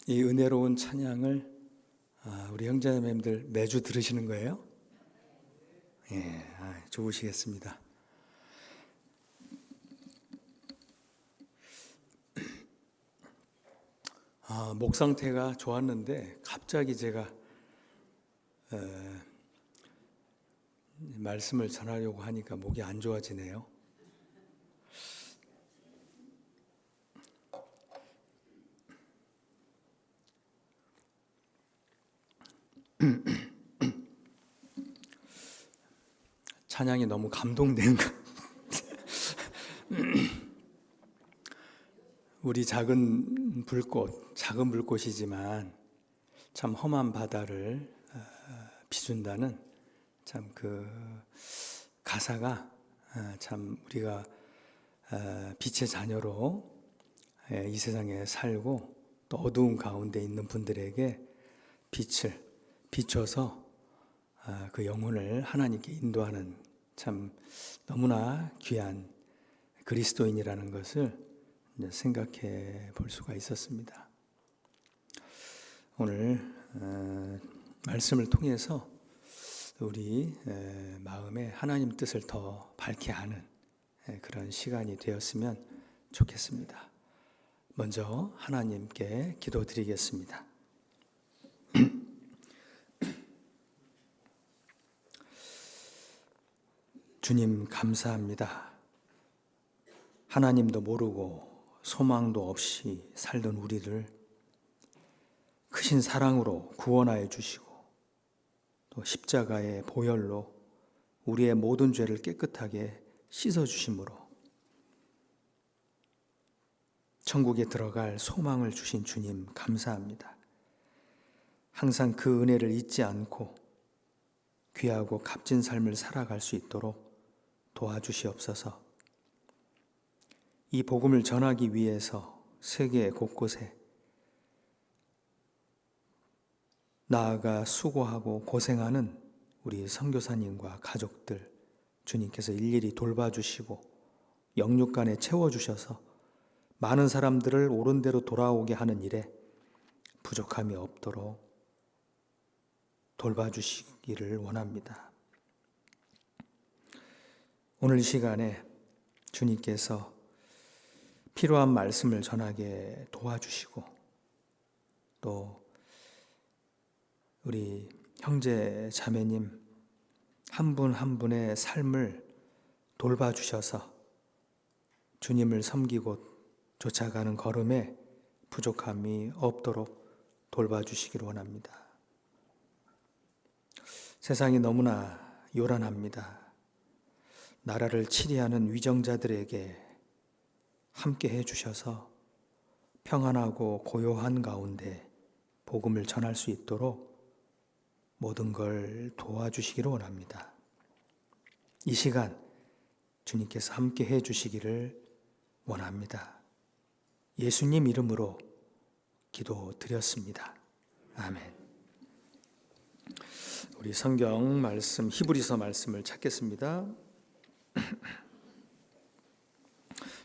이 은혜로운 찬양을 우리 형제자매님들 매주 들으시는 거예요? 예, 좋으시겠습니다. 목 상태가 좋았는데 갑자기 제가 말씀을 전하려고 하니까 목이 안 좋아지네요. 찬양이 너무 감동된 것. 우리 작은 불꽃이지만 참 험한 바다를 비춘다는 참 그 가사가 참 우리가 빛의 자녀로 이 세상에 살고 또 어두운 가운데 있는 분들에게 빛을 비춰서 그 영혼을 하나님께 인도하는 참 너무나 귀한 그리스도인이라는 것을 생각해 볼 수가 있었습니다. 오늘 말씀을 통해서 우리 마음에 하나님 뜻을 더 밝게 아는 그런 시간이 되었으면 좋겠습니다. 먼저 하나님께 기도드리겠습니다. 주님 감사합니다. 하나님도 모르고 소망도 없이 살던 우리를 크신 사랑으로 구원하여 주시고 또 십자가의 보혈로 우리의 모든 죄를 깨끗하게 씻어 주심으로 천국에 들어갈 소망을 주신 주님 감사합니다. 항상 그 은혜를 잊지 않고 귀하고 값진 삶을 살아갈 수 있도록 도와주시옵소서. 이 복음을 전하기 위해서 세계 곳곳에 나아가 수고하고 고생하는 우리 선교사님과 가족들 주님께서 일일이 돌봐주시고 영육간에 채워주셔서 많은 사람들을 옳은 대로 돌아오게 하는 일에 부족함이 없도록 돌봐주시기를 원합니다. 오늘 이 시간에 주님께서 필요한 말씀을 전하게 도와주시고 또 우리 형제 자매님 한 분 한 분의 삶을 돌봐주셔서 주님을 섬기고 쫓아가는 걸음에 부족함이 없도록 돌봐주시기를 원합니다. 세상이 너무나 요란합니다. 나라를 치리하는 위정자들에게 함께 해주셔서 평안하고 고요한 가운데 복음을 전할 수 있도록 모든 걸 도와주시기를 원합니다. 이 시간 주님께서 함께 해주시기를 원합니다. 예수님 이름으로 기도드렸습니다. 아멘. 우리 성경 말씀 히브리서 말씀을 찾겠습니다.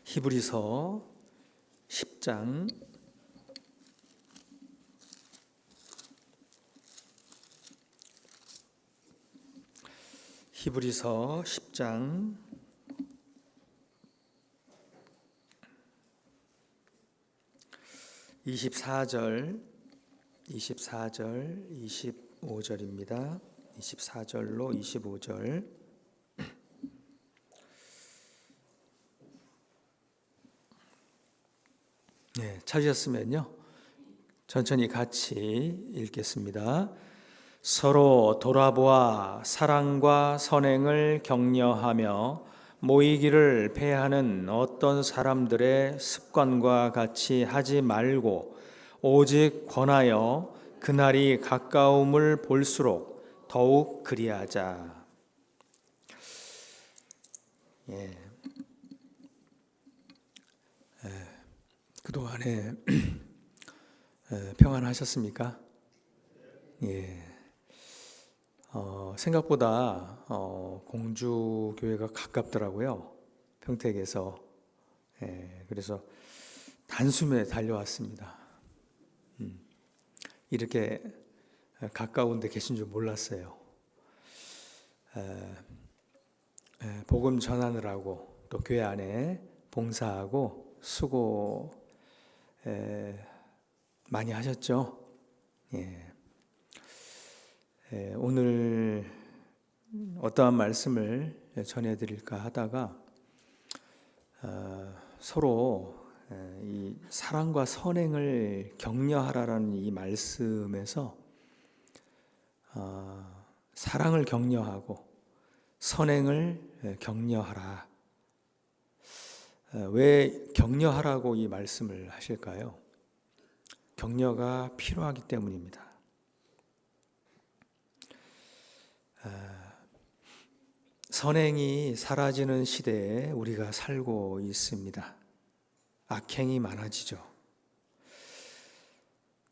히브리서 10장 히브리서 10장 24절 25절입니다. 24절로 25절 네, 찾으셨으면요 천천히 같이 읽겠습니다. 서로 돌아보아 사랑과 선행을 격려하며 모이기를 패하는 어떤 사람들의 습관과 같이 하지 말고 오직 권하여 그날이 가까움을 볼수록 더욱 그리하자. 그동안에 평안하셨습니까? 예. 생각보다 공주교회가 가깝더라고요. 평택에서. 그래서 단숨에 달려왔습니다. 이렇게 가까운 데 계신 줄 몰랐어요. 복음 전하느라고 또 교회 안에 봉사하고 수고 많이 하셨죠. 오늘 어떠한 말씀을 전해드릴까 하다가 서로 이 사랑과 선행을 격려하라라는 이 말씀에서 사랑을 격려하고 선행을 격려하라. 왜 격려하라고 이 말씀을 하실까요? 격려가 필요하기 때문입니다. 선행이 사라지는 시대에 우리가 살고 있습니다. 악행이 많아지죠.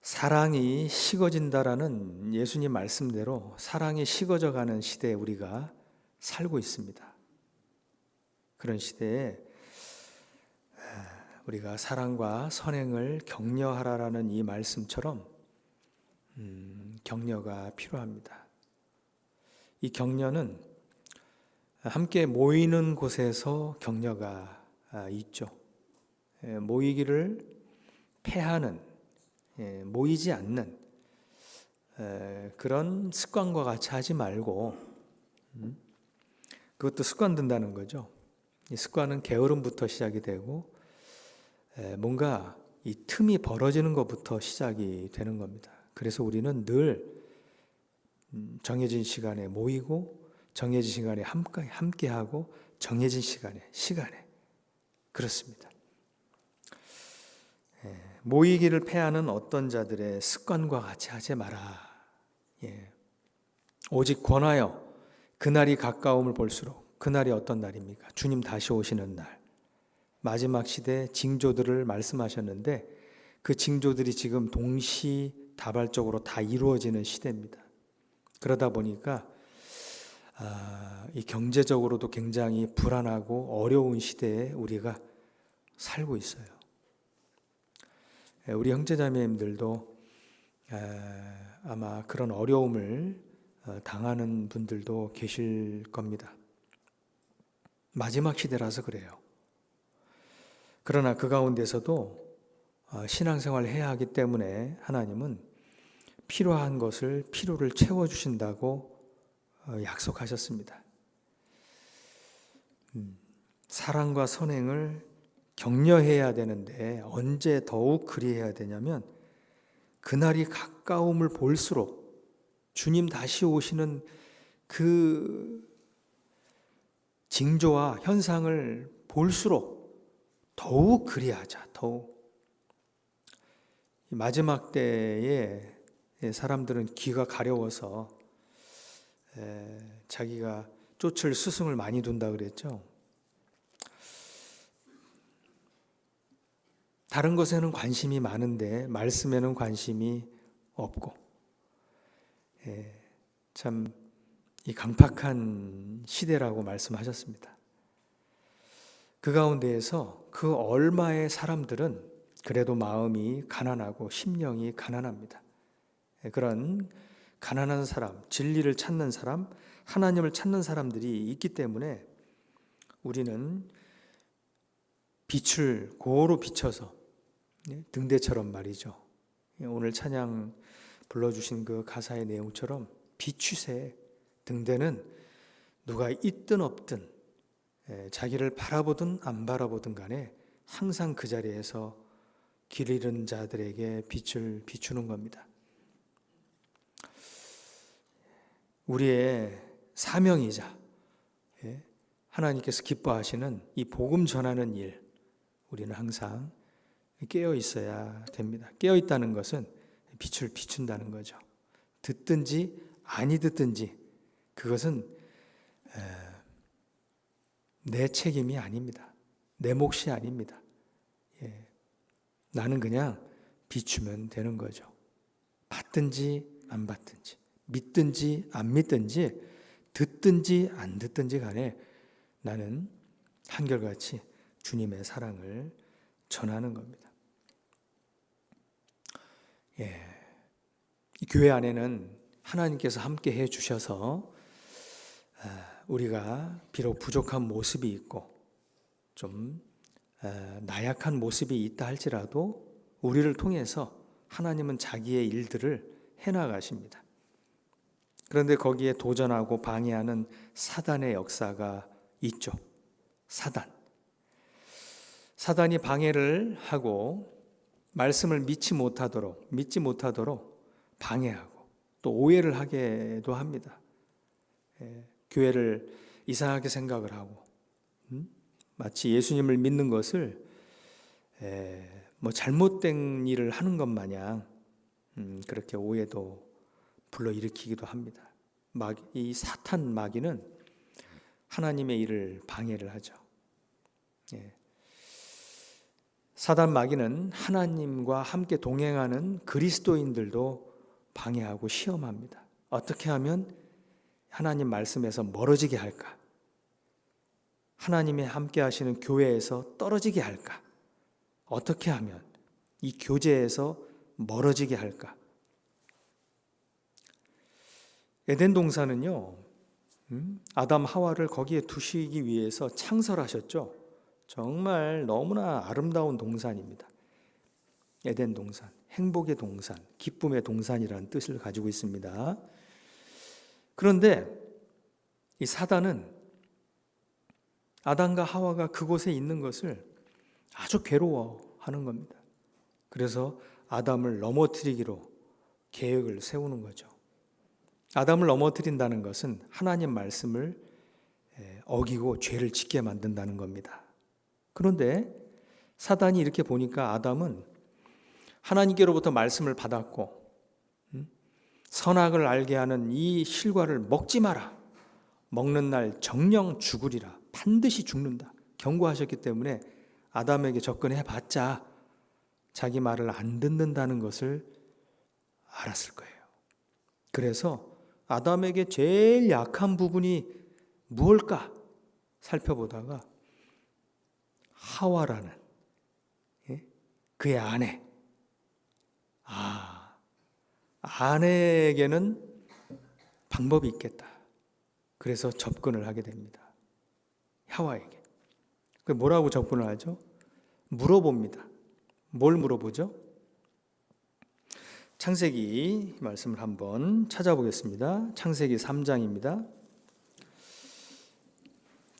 사랑이 식어진다라는 예수님 말씀대로 사랑이 식어져가는 시대에 우리가 살고 있습니다. 그런 시대에 우리가 사랑과 선행을 격려하라라는 이 말씀처럼 격려가 필요합니다. 이 격려는 함께 모이는 곳에서 격려가 있죠. 모이기를 패하는, 모이지 않는 그런 습관과 같이 하지 말고 그것도 습관 든다는 거죠. 이 습관은 게으름부터 시작이 되고 뭔가 이 틈이 벌어지는 것부터 시작이 되는 겁니다. 그래서 우리는 늘 정해진 시간에 모이고 정해진 시간에 함께하고 정해진 시간에 그렇습니다. 모이기를 패하는 어떤 자들의 습관과 같이 하지 마라. 오직 권하여 그날이 가까움을 볼수록, 그날이 어떤 날입니까? 주님 다시 오시는 날, 마지막 시대 징조들을 말씀하셨는데 그 징조들이 지금 동시다발적으로 다 이루어지는 시대입니다. 그러다 보니까 이 경제적으로도 굉장히 불안하고 어려운 시대에 우리가 살고 있어요. 우리 형제자매님들도 아마 그런 어려움을 당하는 분들도 계실 겁니다. 마지막 시대라서 그래요. 그러나 그 가운데서도 신앙생활을 해야 하기 때문에 하나님은 필요한 것을 필요를 채워주신다고 약속하셨습니다. 사랑과 선행을 격려해야 되는데 언제 더욱 그리해야 되냐면 그날이 가까움을 볼수록 주님 다시 오시는 그 징조와 현상을 볼수록 더욱 그리하자. 더욱. 마지막 때에 사람들은 귀가 가려워서 자기가 쫓을 스승을 많이 둔다 그랬죠. 다른 것에는 관심이 많은데 말씀에는 관심이 없고 참 이 강팍한 시대라고 말씀하셨습니다. 그 가운데에서 그 얼마의 사람들은 그래도 마음이 가난하고 심령이 가난합니다. 그런 가난한 사람, 진리를 찾는 사람, 하나님을 찾는 사람들이 있기 때문에 우리는 빛을 고루 비춰서 등대처럼 말이죠. 오늘 찬양 불러주신 그 가사의 내용처럼 비추세. 등대는 누가 있든 없든 자기를 바라보든 안 바라보든 간에 항상 그 자리에서 길 잃은 자들에게 빛을 비추는 겁니다. 우리의 사명이자 하나님께서 기뻐하시는 이 복음 전하는 일, 우리는 항상 깨어 있어야 됩니다. 깨어 있다는 것은 빛을 비춘다는 거죠. 듣든지 아니 듣든지 그것은 내 책임이 아닙니다. 내 몫이 아닙니다. 나는 그냥 비추면 되는 거죠. 받든지 안 받든지, 믿든지 안 믿든지, 듣든지 안 듣든지 간에 나는 한결같이 주님의 사랑을 전하는 겁니다. 교회 안에는 하나님께서 함께 해 주셔서 우리가 비록 부족한 모습이 있고 좀 나약한 모습이 있다 할지라도 우리를 통해서 하나님은 자기의 일들을 해나가십니다. 그런데 거기에 도전하고 방해하는 사단의 역사가 있죠. 사단이 방해를 하고 말씀을 믿지 못하도록 방해하고 또 오해를 하게도 합니다. 교회를 이상하게 생각을 하고 마치 예수님을 믿는 것을 잘못된 일을 하는 것 마냥 그렇게 오해도 불러일으키기도 합니다. 이 사탄 마귀는 하나님의 일을 방해를 하죠. 사단 마귀는 하나님과 함께 동행하는 그리스도인들도 방해하고 시험합니다. 어떻게 하면 하나님 말씀에서 멀어지게 할까? 하나님이 함께 하시는 교회에서 떨어지게 할까? 어떻게 하면 이 교제에서 멀어지게 할까? 에덴 동산은요, 아담 하와를 거기에 두시기 위해서 창설하셨죠. 정말 너무나 아름다운 동산입니다. 에덴 동산, 행복의 동산, 기쁨의 동산이라는 뜻을 가지고 있습니다. 그런데 이 사단은 아담과 하와가 그곳에 있는 것을 아주 괴로워하는 겁니다. 그래서 아담을 넘어뜨리기로 계획을 세우는 거죠. 아담을 넘어뜨린다는 것은 하나님 말씀을 어기고 죄를 짓게 만든다는 겁니다. 그런데 사단이 이렇게 보니까 아담은 하나님께로부터 말씀을 받았고 선악을 알게 하는 이 실과를 먹지 마라. 먹는 날 정령 죽으리라. 반드시 죽는다. 경고하셨기 때문에 아담에게 접근해봤자 자기 말을 안 듣는다는 것을 알았을 거예요. 그래서 아담에게 제일 약한 부분이 무엇일까 살펴보다가 하와라는 그의 아내, 아내에게는 방법이 있겠다. 그래서 접근을 하게 됩니다. 하와에게. 뭐라고 접근을 하죠? 물어봅니다. 뭘 물어보죠? 창세기 말씀을 한번 찾아보겠습니다. 창세기 3장입니다.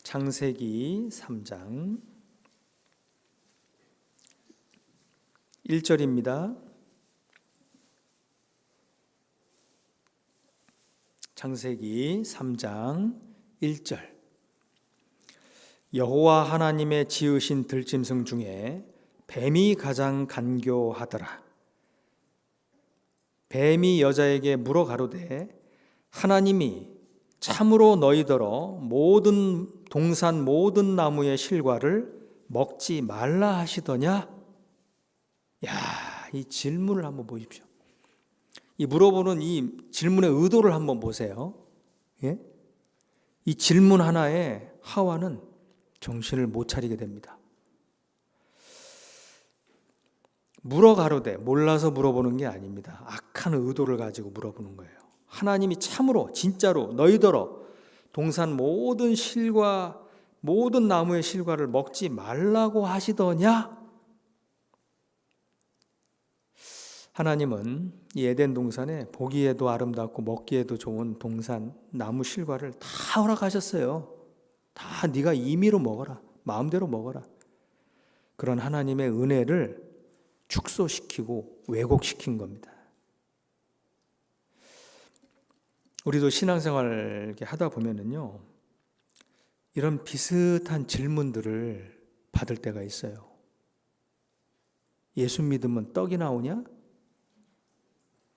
창세기 3장 1절입니다. 창세기 3장 1절. 여호와 하나님의 지으신 들짐승 중에 뱀이 가장 간교하더라. 뱀이 여자에게 물어 가로되 하나님이 참으로 너희더러 모든 동산 모든 나무의 실과를 먹지 말라 하시더냐? 이 질문을 한번 보십시오. 이 물어보는 이 질문의 의도를 한번 보세요. 이 질문 하나에 하와는 정신을 못 차리게 됩니다. 물어 가로되 몰라서 물어보는 게 아닙니다. 악한 의도를 가지고 물어보는 거예요. 하나님이 참으로 진짜로 너희더러 동산 모든 실과 모든 나무의 실과를 먹지 말라고 하시더냐? 하나님은 이 에덴 동산에 보기에도 아름답고 먹기에도 좋은 동산 나무 실과를 다 허락하셨어요. 다 네가 임의로 먹어라. 마음대로 먹어라. 그런 하나님의 은혜를 축소시키고 왜곡시킨 겁니다. 우리도 신앙생활 이렇게 하다 보면은요, 이런 비슷한 질문들을 받을 때가 있어요. 예수 믿으면 떡이 나오냐?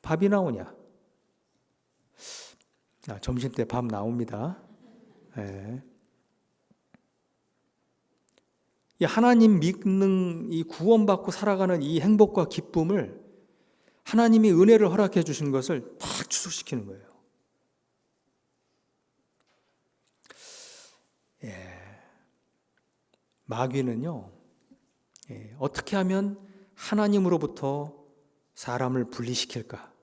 밥이 나오냐? 점심 때 밥 나옵니다. 이 하나님 믿는 이 구원받고 살아가는 이 행복과 기쁨을 하나님이 은혜를 허락해 주신 것을 다 취소시키는 거예요. 마귀는요, 어떻게 하면 하나님으로부터 사람을 분리시킬까?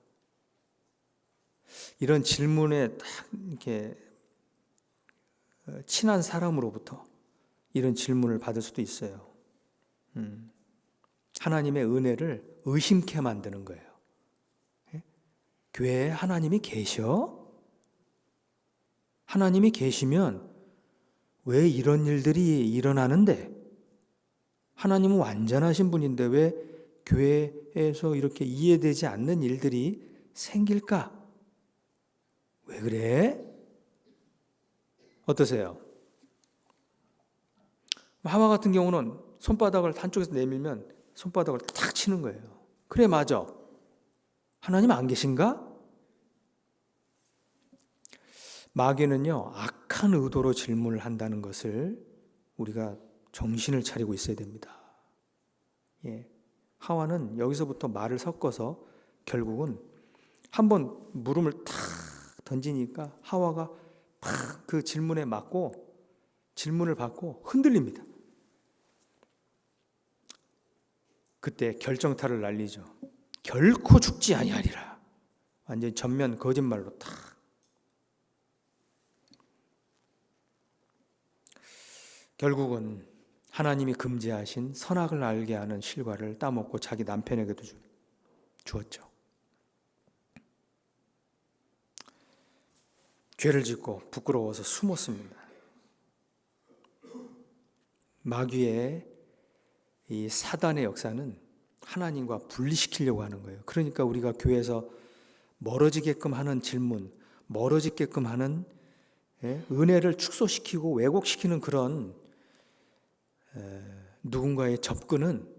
이런 질문에 딱 이렇게 친한 사람으로부터 이런 질문을 받을 수도 있어요. 하나님의 은혜를 의심케 만드는 거예요. 교회에 하나님이 계셔? 하나님이 계시면 왜 이런 일들이 일어나는데? 하나님은 완전하신 분인데 왜 교회에서 이렇게 이해되지 않는 일들이 생길까? 왜 그래? 어떠세요? 하와 같은 경우는 손바닥을 한쪽에서 내밀면 손바닥을 탁 치는 거예요. 그래, 맞아. 하나님 안 계신가? 마귀는요, 악한 의도로 질문을 한다는 것을 우리가 정신을 차리고 있어야 됩니다. 예. 하와는 여기서부터 말을 섞어서 결국은 한번 물음을 탁 던지니까 하와가 팍 그 질문에 맞고 질문을 받고 흔들립니다. 그때 결정타를 날리죠. 결코 죽지 아니하리라. 완전히 전면 거짓말로 탁. 결국은 하나님이 금지하신 선악을 알게 하는 실과를 따먹고 자기 남편에게도 주었죠. 죄를 짓고 부끄러워서 숨었습니다. 마귀의 이 사단의 역사는 하나님과 분리시키려고 하는 거예요. 그러니까 우리가 교회에서 멀어지게끔 하는 질문, 멀어지게끔 하는 은혜를 축소시키고 왜곡시키는 그런 누군가의 접근은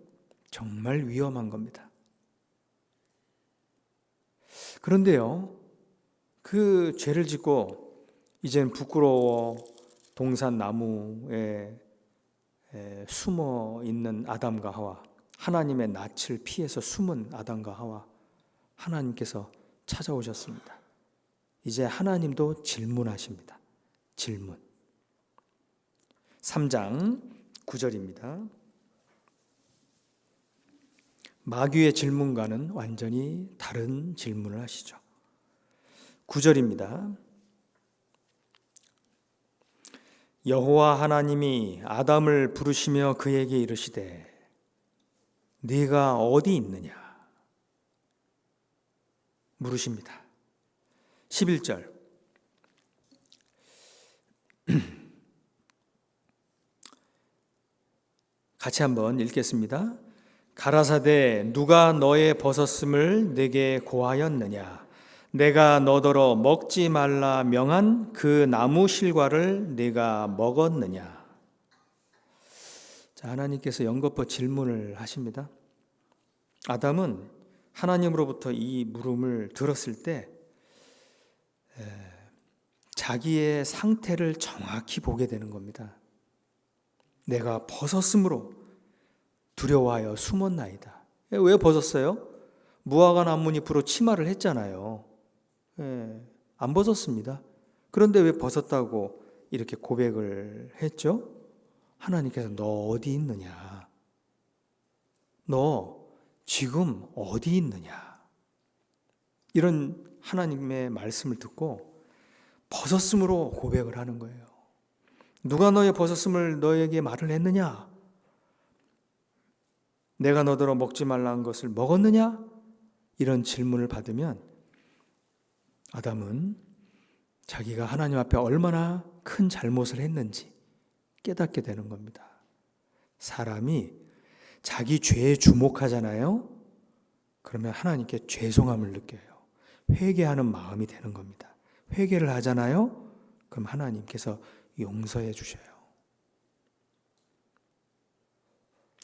정말 위험한 겁니다. 그런데요, 그 죄를 짓고 이젠 부끄러워 동산 나무에 숨어 있는 아담과 하와, 하나님의 낯을 피해서 숨은 아담과 하와, 하나님께서 찾아오셨습니다. 이제 하나님도 질문하십니다. 질문. 3장 9절입니다. 마귀의 질문과는 완전히 다른 질문을 하시죠. 9절입니다. 여호와 하나님이 아담을 부르시며 그에게 이르시되 네가 어디 있느냐 물으십니다. 11절 같이 한번 읽겠습니다. 가라사대 누가 너의 벗었음을 내게 고하였느냐 내가 너더러 먹지 말라 명한 그 나무 실과를 네가 먹었느냐. 자, 하나님께서 연거푸 질문을 하십니다. 아담은 하나님으로부터 이 물음을 들었을 때 자기의 상태를 정확히 보게 되는 겁니다. 내가 벗었으므로 두려워하여 숨었나이다. 왜 벗었어요? 무화과 나뭇잎 잎으로 치마를 했잖아요. 안 벗었습니다. 그런데 왜 벗었다고 이렇게 고백을 했죠? 하나님께서 너 어디 있느냐? 너 지금 어디 있느냐? 이런 하나님의 말씀을 듣고 벗었음으로 고백을 하는 거예요. 누가 너의 벗었음을 너에게 말을 했느냐? 내가 너더러 먹지 말라는 것을 먹었느냐? 이런 질문을 받으면 아담은 자기가 하나님 앞에 얼마나 큰 잘못을 했는지 깨닫게 되는 겁니다. 사람이 자기 죄에 주목하잖아요. 그러면 하나님께 죄송함을 느껴요. 회개하는 마음이 되는 겁니다. 회개를 하잖아요. 그럼 하나님께서 용서해 주셔요.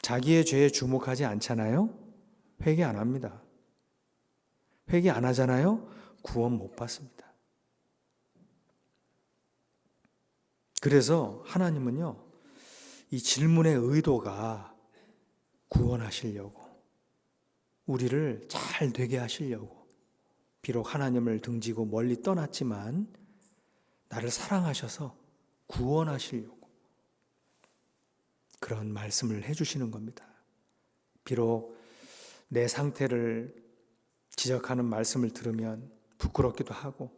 자기의 죄에 주목하지 않잖아요. 회개 안 합니다. 회개 안 하잖아요. 구원 못 받습니다. 그래서 하나님은요, 이 질문의 의도가 구원하시려고, 우리를 잘 되게 하시려고, 비록 하나님을 등지고 멀리 떠났지만 나를 사랑하셔서 구원하시려고 그런 말씀을 해주시는 겁니다. 비록 내 상태를 지적하는 말씀을 들으면 부끄럽기도 하고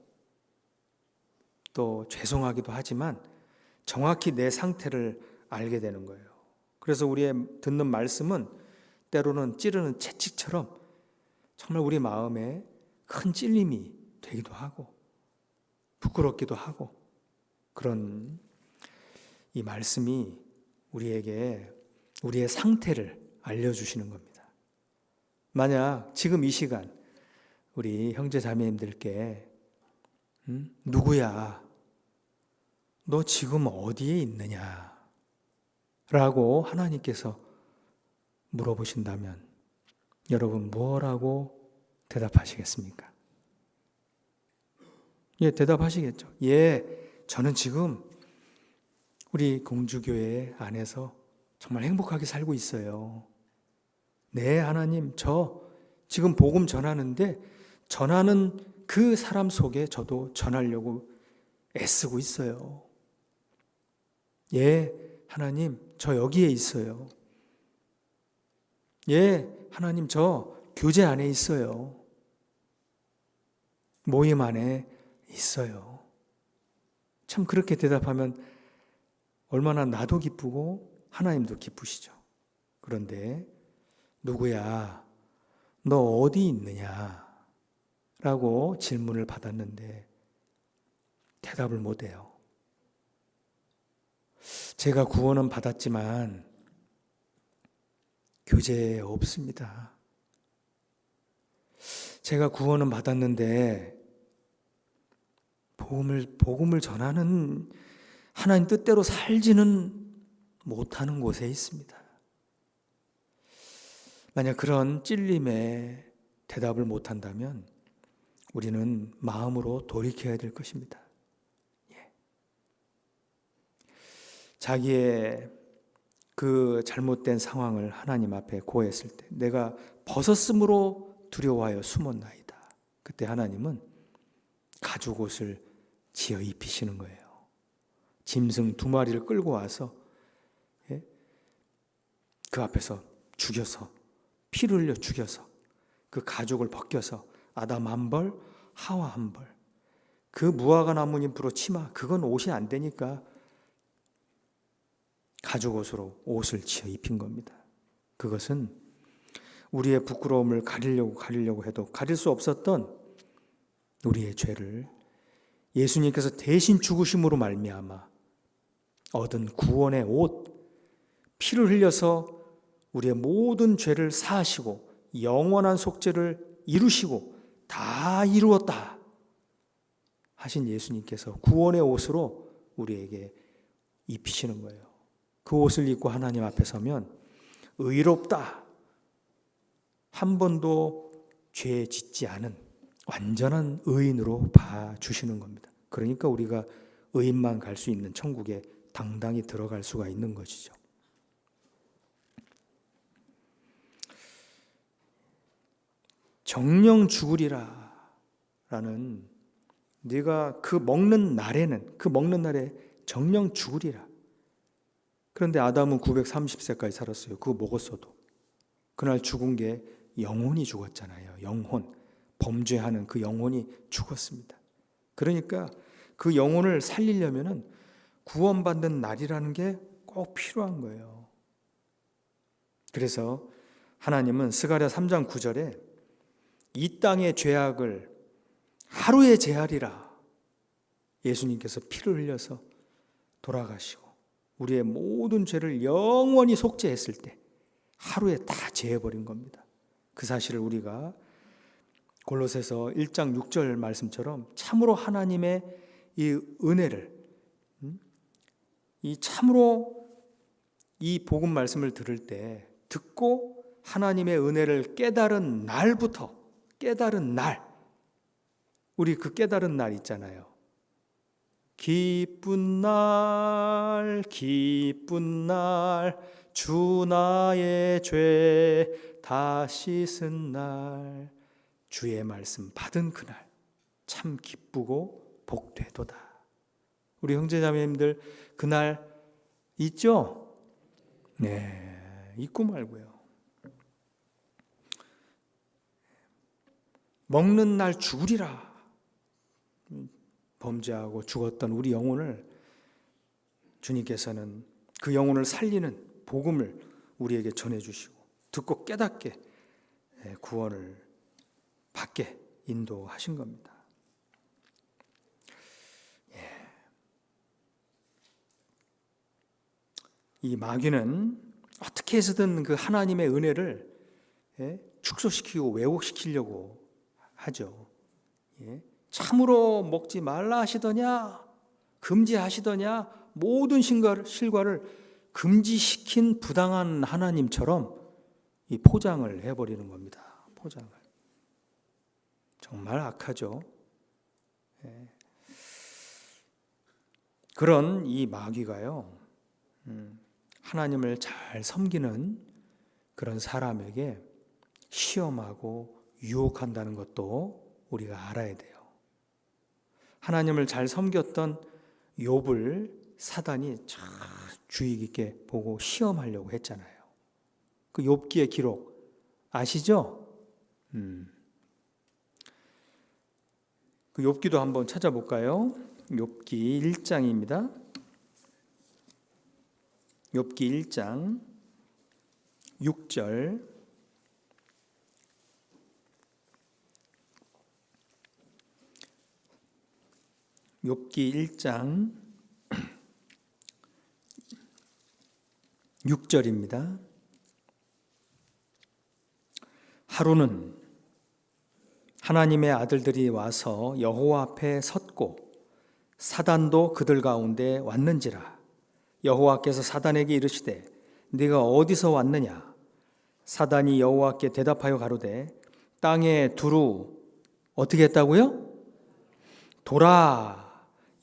또 죄송하기도 하지만 정확히 내 상태를 알게 되는 거예요. 그래서 우리의 듣는 말씀은 때로는 찌르는 채찍처럼 정말 우리 마음에 큰 찔림이 되기도 하고 부끄럽기도 하고, 그런 이 말씀이 우리에게 우리의 상태를 알려주시는 겁니다. 만약 지금 이 시간 우리 형제 자매님들께 누구야? 너 지금 어디에 있느냐? 라고 하나님께서 물어보신다면 여러분 뭐라고 대답하시겠습니까? 예, 대답하시겠죠. 예, 저는 지금 우리 공주교회 안에서 정말 행복하게 살고 있어요. 네, 하나님, 저 지금 복음 전하는데 전하는 그 사람 속에 저도 전하려고 애쓰고 있어요. 예, 하나님, 저 여기에 있어요. 예, 하나님, 저 교제 안에 있어요. 모임 안에 있어요. 참 그렇게 대답하면 얼마나 나도 기쁘고 하나님도 기쁘시죠. 그런데 누구야? 너 어디 있느냐? 라고 질문을 받았는데 대답을 못해요. 제가 구원은 받았지만 교제에 없습니다. 제가 구원은 받았는데 복음을 전하는 하나님 뜻대로 살지는 못하는 곳에 있습니다. 만약 그런 찔림에 대답을 못한다면 우리는 마음으로 돌이켜야 될 것입니다. 자기의 그 잘못된 상황을 하나님 앞에 고했을 때 내가 벗었으므로 두려워하여 숨었나이다. 그때 하나님은 가죽옷을 지어 입히시는 거예요. 짐승 2마리를 끌고 와서 그 앞에서 죽여서 피를 흘려 죽여서 그 가죽을 벗겨서 아담 1벌, 하와 1벌, 그 무화과 나뭇잎으로 치마, 그건 옷이 안 되니까 가죽옷으로 옷을 지어 입힌 겁니다. 그것은 우리의 부끄러움을 가리려고 해도 가릴 수 없었던 우리의 죄를 예수님께서 대신 죽으심으로 말미암아 얻은 구원의 옷, 피를 흘려서 우리의 모든 죄를 사하시고 영원한 속죄를 이루시고 다 이루었다 하신 예수님께서 구원의 옷으로 우리에게 입히시는 거예요. 그 옷을 입고 하나님 앞에 서면 의롭다, 한 번도 죄 짓지 않은 완전한 의인으로 봐주시는 겁니다. 그러니까 우리가 의인만 갈 수 있는 천국에 당당히 들어갈 수가 있는 것이죠. 정령 죽으리라 라는, 네가 그 먹는 날에 정령 죽으리라. 그런데 아담은 930세까지 살았어요. 그거 먹었어도. 그날 죽은 게 영혼이 죽었잖아요. 영혼, 범죄하는 그 영혼이 죽었습니다. 그러니까 그 영혼을 살리려면 구원받는 날이라는 게 꼭 필요한 거예요. 그래서 하나님은 스가랴 3장 9절에 이 땅의 죄악을 하루에 제하리라. 예수님께서 피를 흘려서 돌아가시고 우리의 모든 죄를 영원히 속죄했을 때 하루에 다 제해버린 겁니다. 그 사실을 우리가 골로새서 1장 6절 말씀처럼 참으로 하나님의 이 은혜를, 이 참으로 이 복음 말씀을 들을 때 듣고 하나님의 은혜를 깨달은 날부터, 깨달은 날, 우리 그 깨달은 날 있잖아요. 기쁜 날, 기쁜 날, 주 나의 죄 다 씻은 날, 주의 말씀 받은 그날 참 기쁘고 복되도다. 우리 형제자매님들 그날 있죠? 네, 잊고 말고요. 먹는 날 죽으리라 범죄하고 죽었던 우리 영혼을 주님께서는 그 영혼을 살리는 복음을 우리에게 전해주시고 듣고 깨닫게 구원을 받게 인도하신 겁니다. 이 마귀는 어떻게 해서든 그 하나님의 은혜를 축소시키고 왜곡시키려고 하죠. 참으로 먹지 말라 하시더냐, 금지하시더냐, 모든 실과를 금지시킨 부당한 하나님처럼 이 포장을 해버리는 겁니다. 포장을. 정말 악하죠. 그런 이 마귀가요, 하나님을 잘 섬기는 그런 사람에게 시험하고 유혹한다는 것도 우리가 알아야 돼요. 하나님을 잘 섬겼던 욥을 사단이 참 주의 깊게 보고 시험하려고 했잖아요. 그 욥기의 기록 아시죠? 그 욥기도 한번 찾아볼까요? 욥기 1장입니다. 욥기 1장 6절 욥기 1장 6절입니다. 하루는 하나님의 아들들이 와서 여호와 앞에 섰고 사단도 그들 가운데 왔는지라. 여호와께서 사단에게 이르시되 네가 어디서 왔느냐? 사단이 여호와께 대답하여 가로되 땅에 두루 어떻게 했다고요? 돌아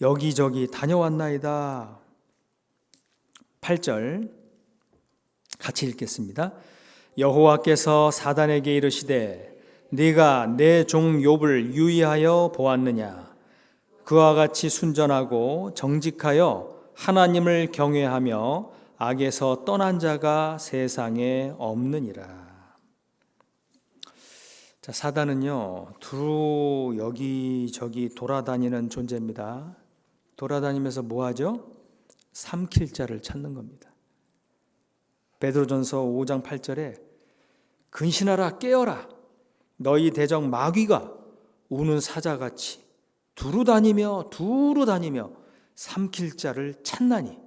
여기저기 다녀왔나이다. 8절 같이 읽겠습니다. 여호와께서 사단에게 이르시되 네가 내 종 욥을 유의하여 보았느냐? 그와 같이 순전하고 정직하여 하나님을 경외하며 악에서 떠난 자가 세상에 없느니라. 자, 사단은요, 두루 여기저기 돌아다니는 존재입니다. 돌아다니면서 뭐 하죠? 삼킬 자를 찾는 겁니다. 베드로전서 5장 8절에 근신하라 깨어라 너희 대적 마귀가 우는 사자같이 두루 다니며 삼킬 자를 찾나니.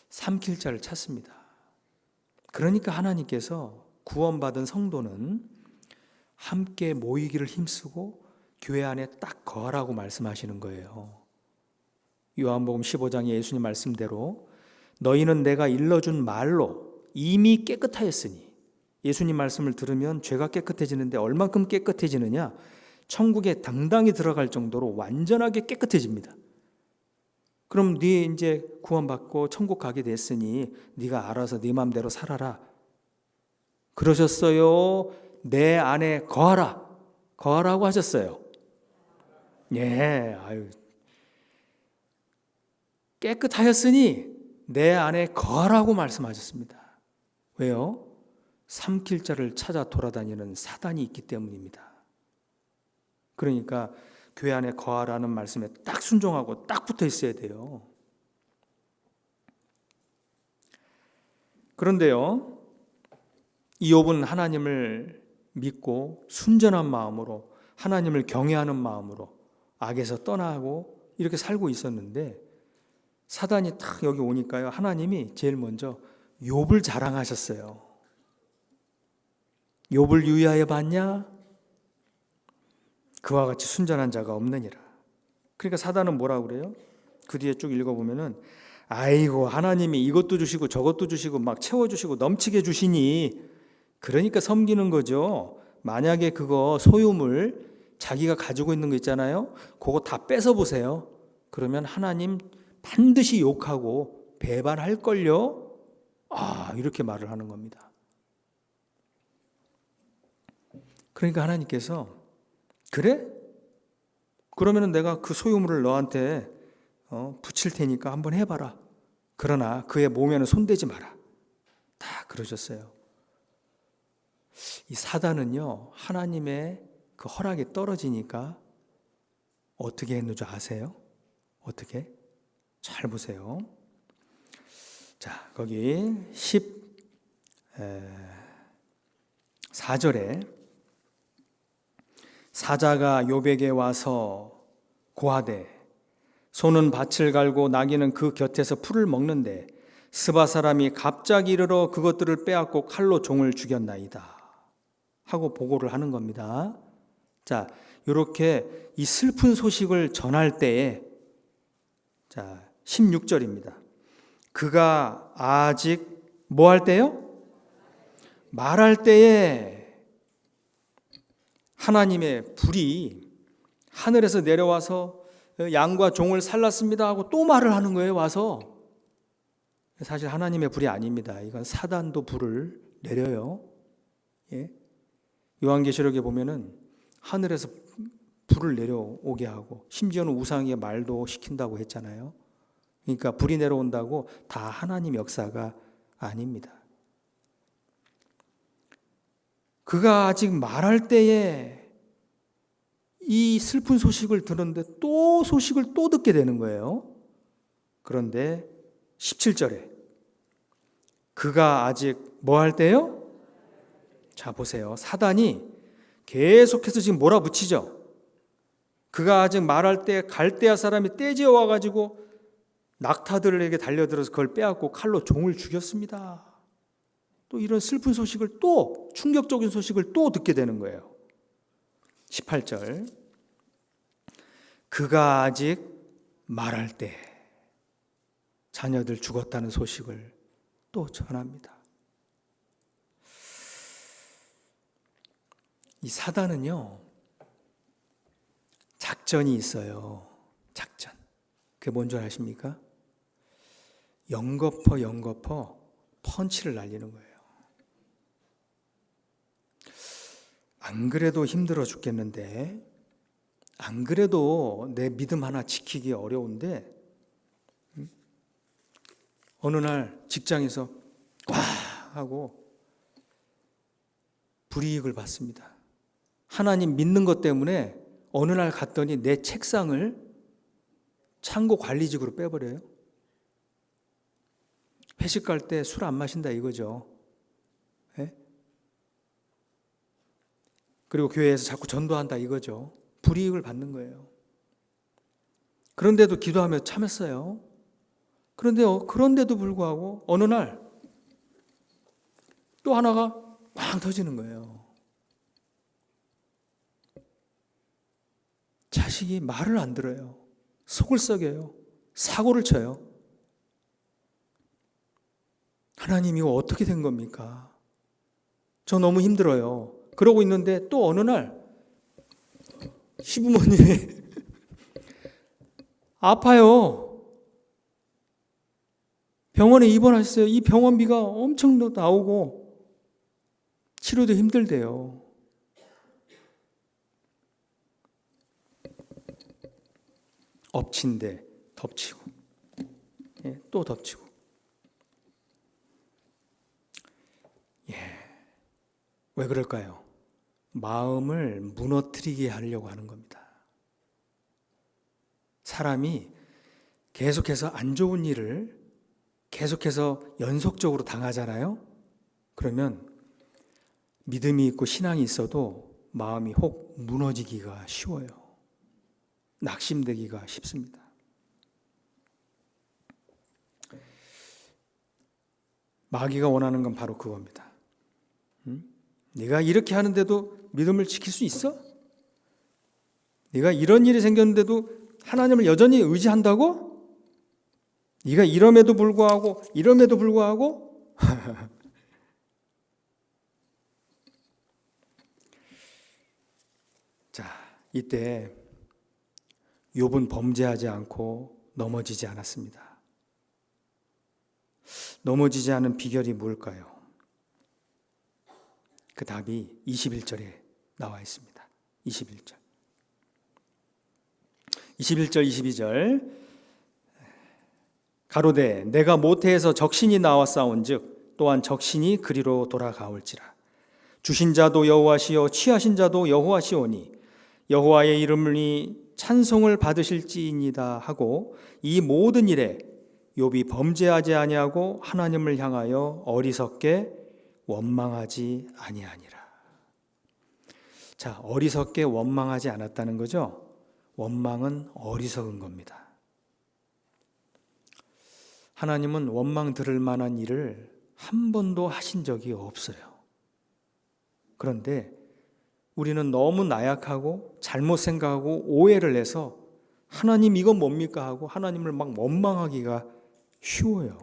삼킬 자를 찾습니다. 그러니까 하나님께서 구원받은 성도는 함께 모이기를 힘쓰고 교회 안에 딱 거하라고 말씀하시는 거예요. 요한복음 15장의 예수님 말씀대로 너희는 내가 일러준 말로 이미 깨끗하였으니, 예수님 말씀을 들으면 죄가 깨끗해지는데 얼만큼 깨끗해지느냐? 천국에 당당히 들어갈 정도로 완전하게 깨끗해집니다. 그럼 네 이제 구원받고 천국 가게 됐으니 네가 알아서 네 마음대로 살아라. 그러셨어요? 내 안에 거하라. 거하라고 하셨어요. 깨끗하였으니 내 안에 거하라고 말씀하셨습니다. 왜요? 삼킬 자를 찾아 돌아다니는 사단이 있기 때문입니다. 그러니까 교회 안에 거하라는 말씀에 딱 순종하고 딱 붙어 있어야 돼요. 그런데요, 이욥은 하나님을 믿고 순전한 마음으로 하나님을 경외하는 마음으로 악에서 떠나고 이렇게 살고 있었는데 사단이 딱 여기 오니까요, 하나님이 제일 먼저 욥을 자랑하셨어요. 욥을 유의하여 봤냐? 그와 같이 순전한 자가 없느니라. 그러니까 사단은 뭐라고 그래요? 그 뒤에 쭉 읽어보면은 아이고 하나님이 이것도 주시고 저것도 주시고 막 채워주시고 넘치게 주시니 그러니까 섬기는 거죠. 만약에 그거 소유물 자기가 가지고 있는 거 있잖아요, 그거 다 뺏어보세요. 그러면 하나님 반드시 욕하고 배반할걸요. 이렇게 말을 하는 겁니다. 그러니까 하나님께서 그래? 그러면 내가 그 소유물을 너한테 붙일 테니까 한번 해봐라. 그러나 그의 몸에는 손대지 마라. 다 그러셨어요. 이 사단은요, 하나님의 그 허락이 떨어지니까 어떻게 했는 줄 아세요? 어떻게? 잘 보세요. 자, 거기 14절에 사자가 욥에게 와서 고하되 소는 밭을 갈고 나귀는 그 곁에서 풀을 먹는데 스바 사람이 갑자기 이르러 그것들을 빼앗고 칼로 종을 죽였나이다 하고 보고를 하는 겁니다. 자, 이렇게 이 슬픈 소식을 전할 때에, 자, 16절입니다. 그가 아직 뭐 할 때요? 말할 때에 하나님의 불이 하늘에서 내려와서 양과 종을 살랐습니다 하고 또 말을 하는 거예요. 와서. 사실 하나님의 불이 아닙니다. 이건 사단도 불을 내려요. 예? 요한계시록에 보면은 하늘에서 불을 내려오게 하고 심지어는 우상의 말도 시킨다고 했잖아요. 그러니까 불이 내려온다고 다 하나님 역사가 아닙니다. 그가 아직 말할 때에 이 슬픈 소식을 들었는데 또 소식을 또 듣게 되는 거예요. 그런데 17절에 그가 아직 뭐 할 때요? 자, 보세요. 사단이 계속해서 지금 몰아붙이죠. 그가 아직 말할 때 갈대아 사람이 떼지어 와가지고 낙타들에게 달려들어서 그걸 빼앗고 칼로 종을 죽였습니다. 또 이런 슬픈 소식을 또 충격적인 소식을 또 듣게 되는 거예요. 18절 그가 아직 말할 때 자녀들 죽었다는 소식을 또 전합니다. 이 사단은요, 작전이 있어요. 작전. 그게 뭔지 아십니까? 연거퍼 펀치를 날리는 거예요. 안 그래도 힘들어 죽겠는데, 안 그래도 내 믿음 하나 지키기 어려운데, 어느 날 직장에서 와 하고 불이익을 받습니다. 하나님 믿는 것 때문에 어느 날 갔더니 내 책상을 창고 관리직으로 빼버려요. 회식 갈 때 술 안 마신다 이거죠. 예? 그리고 교회에서 자꾸 전도한다 이거죠. 불이익을 받는 거예요. 그런데도 기도하며 참았어요. 그런데도 불구하고 어느 날 또 하나가 막 터지는 거예요. 자식이 말을 안 들어요. 속을 썩여요. 사고를 쳐요. 하나님 이거 어떻게 된 겁니까? 저 너무 힘들어요. 그러고 있는데 또 어느 날 시부모님이 아파요. 병원에 입원하셨어요. 이 병원비가 엄청 나오고 치료도 힘들대요. 엎친데 덮치고, 예, 또 덮치고. 예, 왜 그럴까요? 마음을 무너뜨리게 하려고 하는 겁니다. 사람이 계속해서 안 좋은 일을 계속해서 연속적으로 당하잖아요. 그러면 믿음이 있고 신앙이 있어도 마음이 혹 무너지기가 쉬워요. 낙심되기가 쉽습니다. 마귀가 원하는 건 바로 그겁니다. 네가 이렇게 하는데도 믿음을 지킬 수 있어? 네가 이런 일이 생겼는데도 하나님을 여전히 의지한다고? 네가 이럼에도 불구하고 자, 이때 욥은 범죄하지 않고 넘어지지 않았습니다. 넘어지지 않은 비결이 뭘까요? 그 답이 21절에 나와 있습니다. 21절, 22절 가로되 내가 모태에서 적신이 나왔사온즉 또한 적신이 그리로 돌아가올지라. 주신 자도 여호와시요 취하신 자도 여호와시오니 여호와의 이름이 찬송을 받으실지이니다 하고 이 모든 일에 욥이 범죄하지 아니하고 하나님을 향하여 어리석게 원망하지 아니하니라. 자, 어리석게 원망하지 않았다는 거죠. 원망은 어리석은 겁니다. 하나님은 원망 들을 만한 일을 한 번도 하신 적이 없어요. 그런데 우리는 너무 나약하고 잘못 생각하고 오해를 해서 하나님 이건 뭡니까 하고 하나님을 막 원망하기가 쉬워요.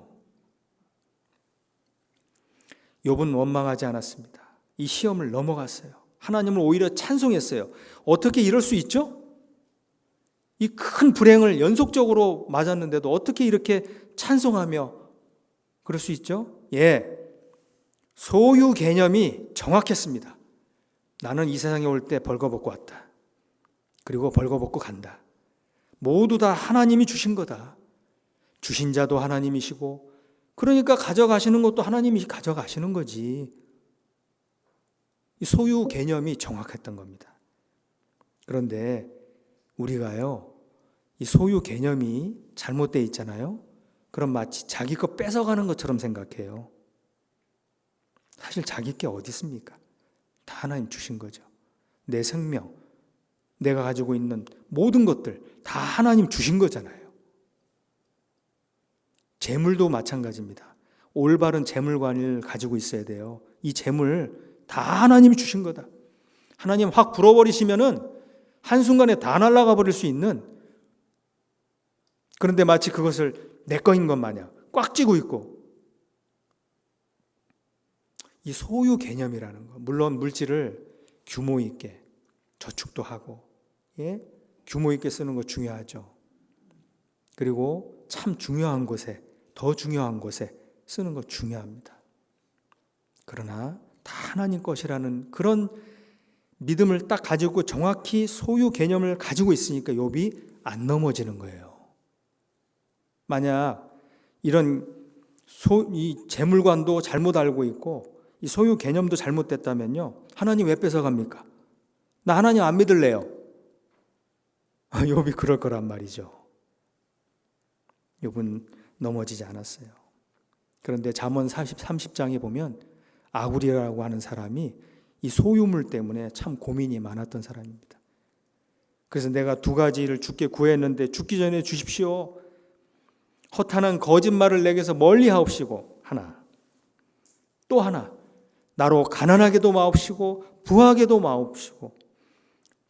욥은 원망하지 않았습니다. 이 시험을 넘어갔어요. 하나님을 오히려 찬송했어요. 어떻게 이럴 수 있죠? 이 큰 불행을 연속적으로 맞았는데도 어떻게 이렇게 찬송하며 그럴 수 있죠? 소유 개념이 정확했습니다. 나는 이 세상에 올 때 벌거벗고 왔다. 그리고 벌거벗고 간다. 모두 다 하나님이 주신 거다. 주신 자도 하나님이시고, 그러니까 가져가시는 것도 하나님이 가져가시는 거지. 이 소유 개념이 정확했던 겁니다. 그런데 우리가요, 이 소유 개념이 잘못되어 있잖아요. 그럼 마치 자기 거 뺏어가는 것처럼 생각해요. 사실 자기 게 어디 있습니까? 다 하나님 주신 거죠. 내 생명, 내가 가지고 있는 모든 것들 다 하나님 주신 거잖아요. 재물도 마찬가지입니다. 올바른 재물관을 가지고 있어야 돼요. 이 재물 다 하나님이 주신 거다. 하나님 확 불어버리시면은 한순간에 다 날아가 버릴 수 있는, 그런데 마치 그것을 내 거인 것 마냥 꽉 쥐고 있고, 이 소유 개념이라는 거, 물론 물질을 규모 있게 저축도 하고, 규모 있게 쓰는 거 중요하죠. 그리고 참 중요한 곳에, 더 중요한 곳에 쓰는 거 중요합니다. 그러나 다 하나님 것이라는 그런 믿음을 딱 가지고 정확히 소유 개념을 가지고 있으니까 욥이 안 넘어지는 거예요. 만약 이런 이 재물관도 잘못 알고 있고 이 소유 개념도 잘못됐다면요, 하나님 왜 뺏어갑니까? 나 하나님 안 믿을래요. 욥이 그럴 거란 말이죠. 욥은 넘어지지 않았어요. 그런데 잠언 30장에 보면 아굴이라고 하는 사람이 이 소유물 때문에 참 고민이 많았던 사람입니다. 그래서 내가 두 가지를 주께 구했는데 죽기 전에 주십시오. 허탄한 거짓말을 내게서 멀리 하옵시고 하나, 또 하나, 나로 가난하게도 마옵시고 부하게도 마옵시고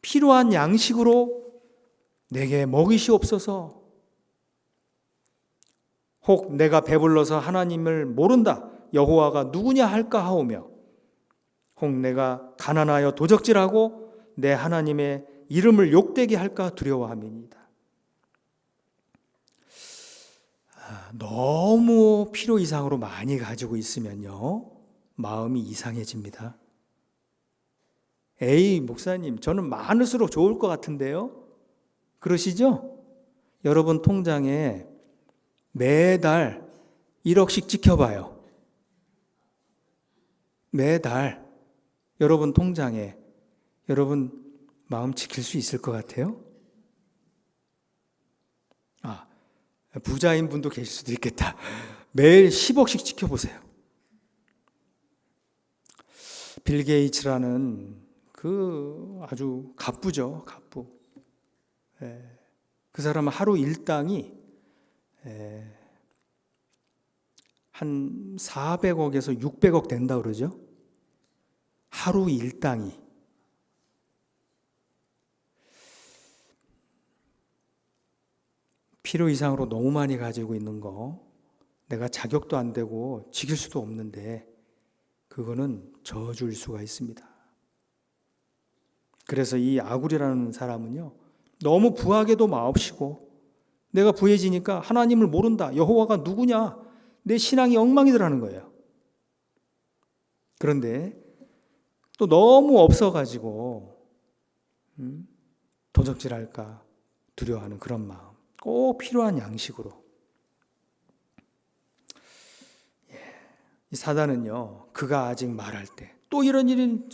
필요한 양식으로 내게 먹이시옵소서. 혹 내가 배불러서 하나님을 모른다, 여호와가 누구냐 할까 하오며, 혹 내가 가난하여 도적질하고 내 하나님의 이름을 욕되게 할까 두려워함이니이다. 너무 필요 이상으로 많이 가지고 있으면요, 마음이 이상해집니다. 에이, 목사님, 저는 많을수록 좋을 것 같은데요? 그러시죠? 여러분 통장에 매달 1억씩 찍혀봐요. 매달 여러분 통장에 여러분 마음 지킬 수 있을 것 같아요? 부자인 분도 계실 수도 있겠다. 매일 10억씩 지켜보세요. 빌 게이츠라는 그 아주 갑부죠, 갑부. 그 사람은 하루 일당이 한 400억에서 600억 된다 그러죠. 하루 일당이. 필요 이상으로 너무 많이 가지고 있는 거, 내가 자격도 안 되고 지킬 수도 없는데 그거는 저주일 수가 있습니다. 그래서 이 아굴이라는 사람은요, 너무 부하게도 마옵시고, 내가 부해지니까 하나님을 모른다, 여호와가 누구냐, 내 신앙이 엉망이더라는 거예요. 그런데 또 너무 없어가지고 도적질할까 두려워하는 그런 마음, 꼭 필요한 양식으로. 이 사단은요, 그가 아직 말할 때, 또 이런 일은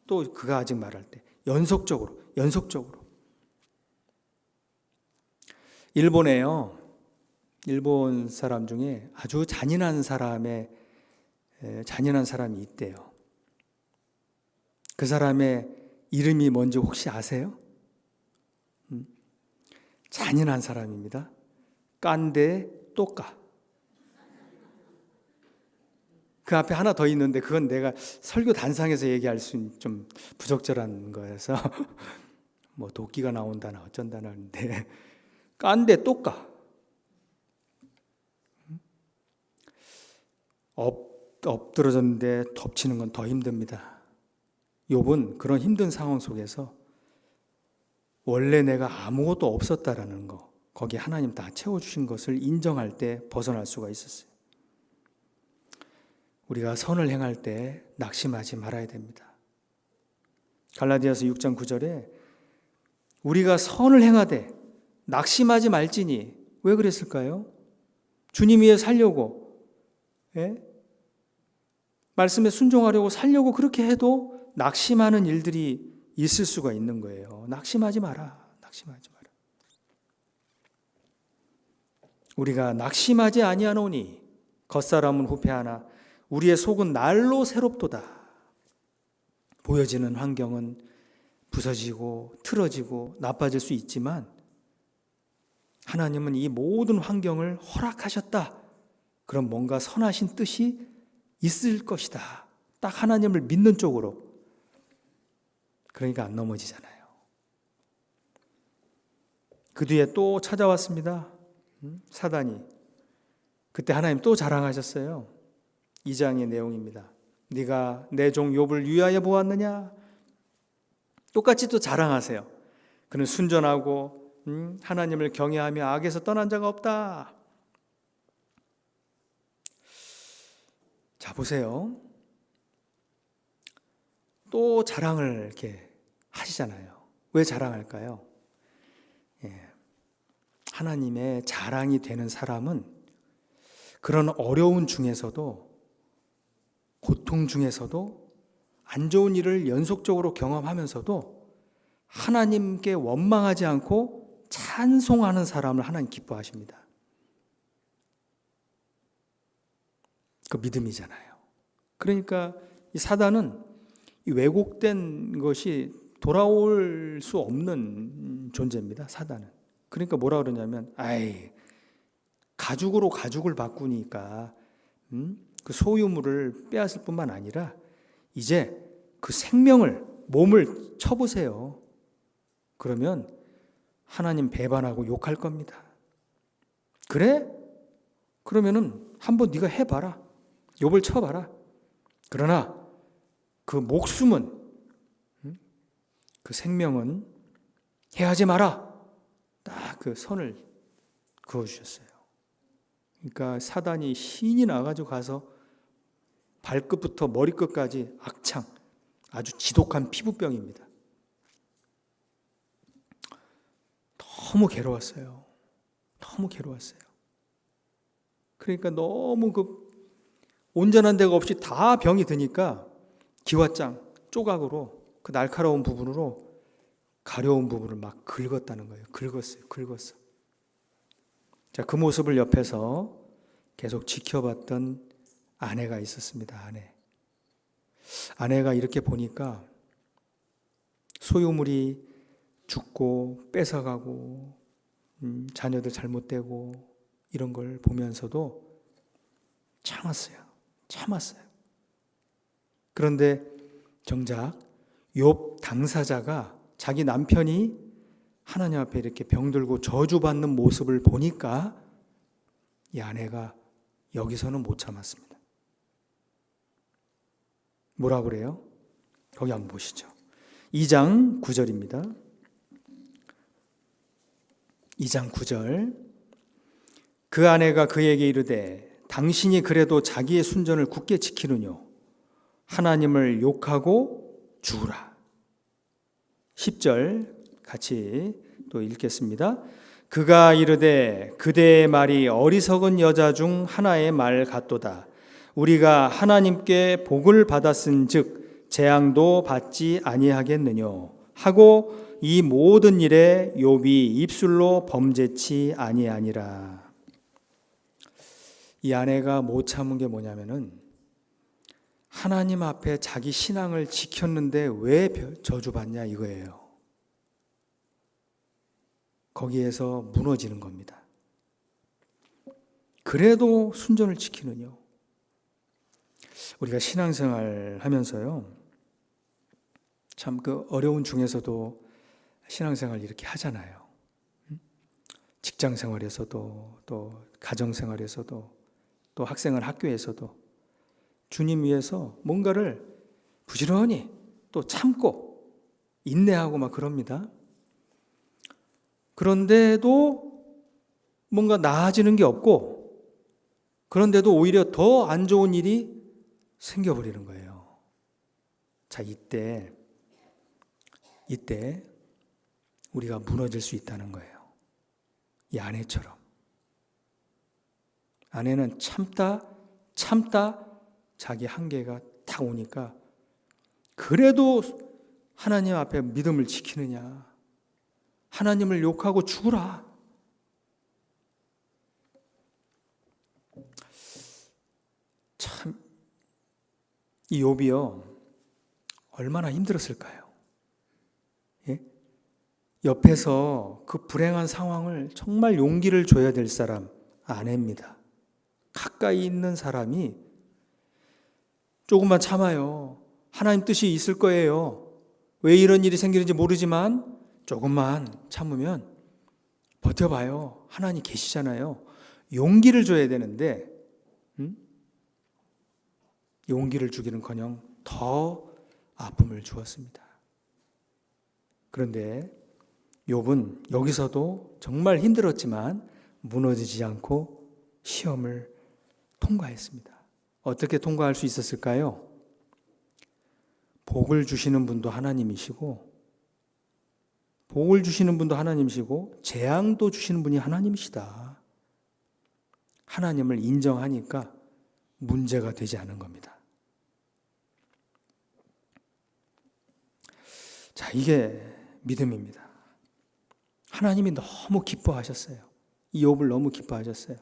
또 그가 아직 말할 때 연속적으로 일본에요. 일본 사람 중에 아주 잔인한 사람이 있대요. 그 사람의 이름이 뭔지 혹시 아세요? 잔인한 사람입니다. 깐데 또까. 그 앞에 하나 더 있는데 그건 내가 설교 단상에서 얘기할 수는 좀 부적절한 거여서 뭐 도끼가 나온다나 어쩐다나 하는데 깐데 또까. 엎드러졌는데 덮치는 건 더 힘듭니다. 욥은 그런 힘든 상황 속에서 원래 내가 아무것도 없었다라는 거, 거기에 하나님 다 채워주신 것을 인정할 때 벗어날 수가 있었어요. 우리가 선을 행할 때 낙심하지 말아야 됩니다. 갈라디아서 6장 9절에 우리가 선을 행하되 낙심하지 말지니, 왜 그랬을까요? 주님 위해 살려고, 말씀에 순종하려고 살려고 그렇게 해도 낙심하는 일들이 있을 수가 있는 거예요. 낙심하지 마라. 낙심하지 마라. 우리가 낙심하지 아니하노니 겉사람은 후패하나 우리의 속은 날로 새롭도다. 보여지는 환경은 부서지고 틀어지고 나빠질 수 있지만 하나님은 이 모든 환경을 허락하셨다. 그럼 뭔가 선하신 뜻이 있을 것이다. 딱 하나님을 믿는 쪽으로. 그러니까 안 넘어지잖아요. 그 뒤에 또 찾아왔습니다. 사단이. 그때 하나님 또 자랑하셨어요. 2장의 내용입니다. 네가 내 종 욥을 위하여 보았느냐? 똑같이 또 자랑하세요. 그는 순전하고 하나님을 경외하며 악에서 떠난 자가 없다. 자, 보세요. 또 자랑을 이렇게 하시잖아요. 왜 자랑할까요? 하나님의 자랑이 되는 사람은 그런 어려운 중에서도, 고통 중에서도, 안 좋은 일을 연속적으로 경험하면서도 하나님께 원망하지 않고 찬송하는 사람을 하나님 기뻐하십니다. 그 믿음이잖아요. 그러니까 이 사단은 이 왜곡된 것이 돌아올 수 없는 존재입니다. 사단은. 그러니까 뭐라 그러냐면, 가죽으로 가죽을 바꾸니까 그 소유물을 빼앗을 뿐만 아니라 이제 그 생명을, 몸을 쳐보세요. 그러면 하나님 배반하고 욕할 겁니다. 그래? 그러면은 한번 네가 해봐라. 욥을 쳐봐라. 그러나 그 목숨은, 그 생명은 해하지 마라. 딱 그 선을 그어주셨어요. 그러니까 사단이 신이 나가지고 가서 발끝부터 머리끝까지 악창, 아주 지독한 피부병입니다. 너무 괴로웠어요. 너무 괴로웠어요. 그러니까 너무 그 온전한 데가 없이 다 병이 드니까 기왓장, 조각으로 그 날카로운 부분으로 가려운 부분을 막 긁었다는 거예요. 긁었어. 자, 그 모습을 옆에서 계속 지켜봤던 아내가 있었습니다. 아내가 이렇게 보니까 소유물이 죽고 뺏어가고 자녀들 잘못되고 이런 걸 보면서도 참았어요. 그런데 정작 욥 당사자가 자기 남편이 하나님 앞에 이렇게 병들고 저주받는 모습을 보니까 이 아내가 여기서는 못 참았습니다. 뭐라 그래요? 거기 한번 보시죠. 2장 9절입니다. 2장 9절. 그 아내가 그에게 이르되 당신이 그래도 자기의 순전을 굳게 지키느뇨 하나님을 욕하고 죽으라. 10절 같이 또 읽겠습니다. 그가 이르되 그대의 말이 어리석은 여자 중 하나의 말 같도다. 우리가 하나님께 복을 받았은즉 재앙도 받지 아니하겠느뇨. 하고 이 모든 일에 욥이 입술로 범죄치 아니하니라. 이 아내가 못 참은 게 뭐냐면은 하나님 앞에 자기 신앙을 지켰는데 왜 저주받냐 이거예요. 거기에서 무너지는 겁니다. 그래도 순전을 지키느냐. 우리가 신앙생활 하면서요, 참 그 어려운 중에서도 신앙생활 이렇게 하잖아요. 직장생활에서도 또 가정생활에서도 또 학생활 학교에서도 주님 위해서 뭔가를 부지런히 또 참고 인내하고 막 그럽니다. 그런데도 뭔가 나아지는 게 없고, 그런데도 오히려 더 안 좋은 일이 생겨버리는 거예요. 자, 이때 우리가 무너질 수 있다는 거예요. 이 아내처럼. 아내는 참다 자기 한계가 딱 오니까 그래도 하나님 앞에 믿음을 지키느냐. 하나님을 욕하고 죽으라. 참, 이 욥이요, 얼마나 힘들었을까요? 예? 옆에서 그 불행한 상황을 정말 용기를 줘야 될 사람 아내입니다. 가까이 있는 사람이 조금만 참아요. 하나님 뜻이 있을 거예요. 왜 이런 일이 생기는지 모르지만 조금만 참으면 버텨봐요. 하나님 계시잖아요. 용기를 줘야 되는데 용기를 주기는커녕 더 아픔을 주었습니다. 그런데 욥은 여기서도 정말 힘들었지만 무너지지 않고 시험을 통과했습니다. 어떻게 통과할 수 있었을까요? 복을 주시는 분도 하나님이시고, 복을 주시는 분도 하나님이시고, 재앙도 주시는 분이 하나님이시다. 하나님을 인정하니까 문제가 되지 않은 겁니다. 자, 이게 믿음입니다. 하나님이 너무 기뻐하셨어요. 이 욥을 너무 기뻐하셨어요.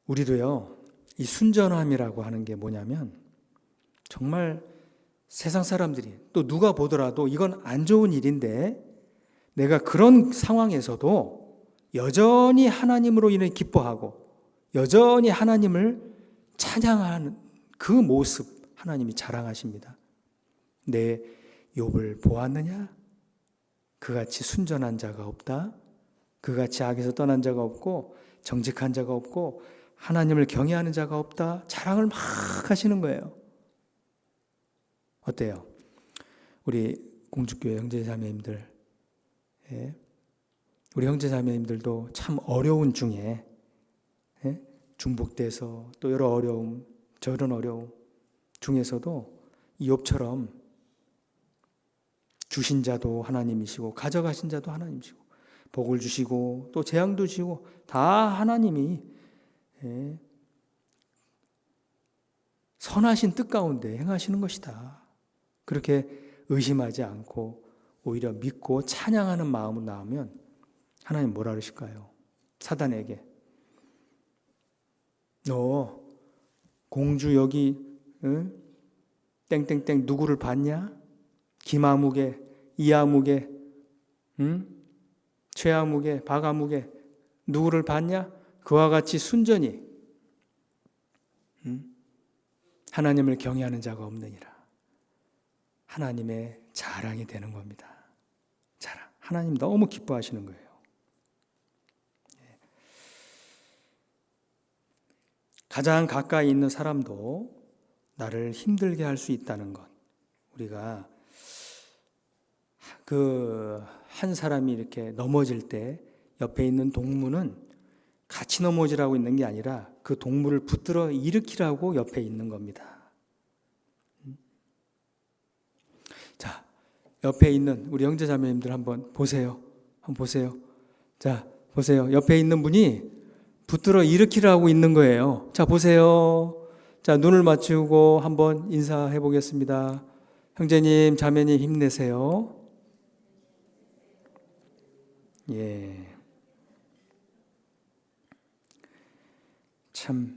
우리도요, 이 순전함이라고 하는 게 뭐냐면 정말 세상 사람들이 또 누가 보더라도 이건 안 좋은 일인데 내가 그런 상황에서도 여전히 하나님으로 인해 기뻐하고 여전히 하나님을 찬양하는 그 모습 하나님이 자랑하십니다. 내 욥을 보았느냐? 그같이 순전한 자가 없다. 그같이 악에서 떠난 자가 없고 정직한 자가 없고 하나님을 경외하는 자가 없다. 자랑을 막 하시는 거예요. 어때요? 우리 공주교회 형제자매님들, 우리 형제자매님들도 참 어려운 중에 중복돼서 또 여러 어려움, 저런 어려움 중에서도 이 욥처럼 주신 자도 하나님이시고 가져가신 자도 하나님이시고 복을 주시고 또 재앙도 주시고 다 하나님이 선하신 뜻 가운데 행하시는 것이다. 그렇게 의심하지 않고 오히려 믿고 찬양하는 마음으로 나오면 하나님 뭐라 그러실까요? 사단에게 너 공주 여기 땡땡땡 누구를 봤냐? 김아무개, 이아무개, 최아무개, 박아무개 누구를 봤냐? 그와 같이 순전히 하나님을 경외하는 자가 없느니라. 하나님의 자랑이 되는 겁니다. 자랑. 하나님 너무 기뻐하시는 거예요. 가장 가까이 있는 사람도 나를 힘들게 할 수 있다는 것. 우리가 그 한 사람이 이렇게 넘어질 때 옆에 있는 동무는 같이 넘어지라고 있는 게 아니라 그 동무를 붙들어 일으키라고 옆에 있는 겁니다. 자, 옆에 있는 우리 형제자매님들 한번 보세요. 한번 보세요. 자, 보세요. 옆에 있는 분이 붙들어 일으키라고 있는 거예요. 자, 보세요. 자, 눈을 맞추고 한번 인사해 보겠습니다. 형제님, 자매님 힘내세요. 예. 참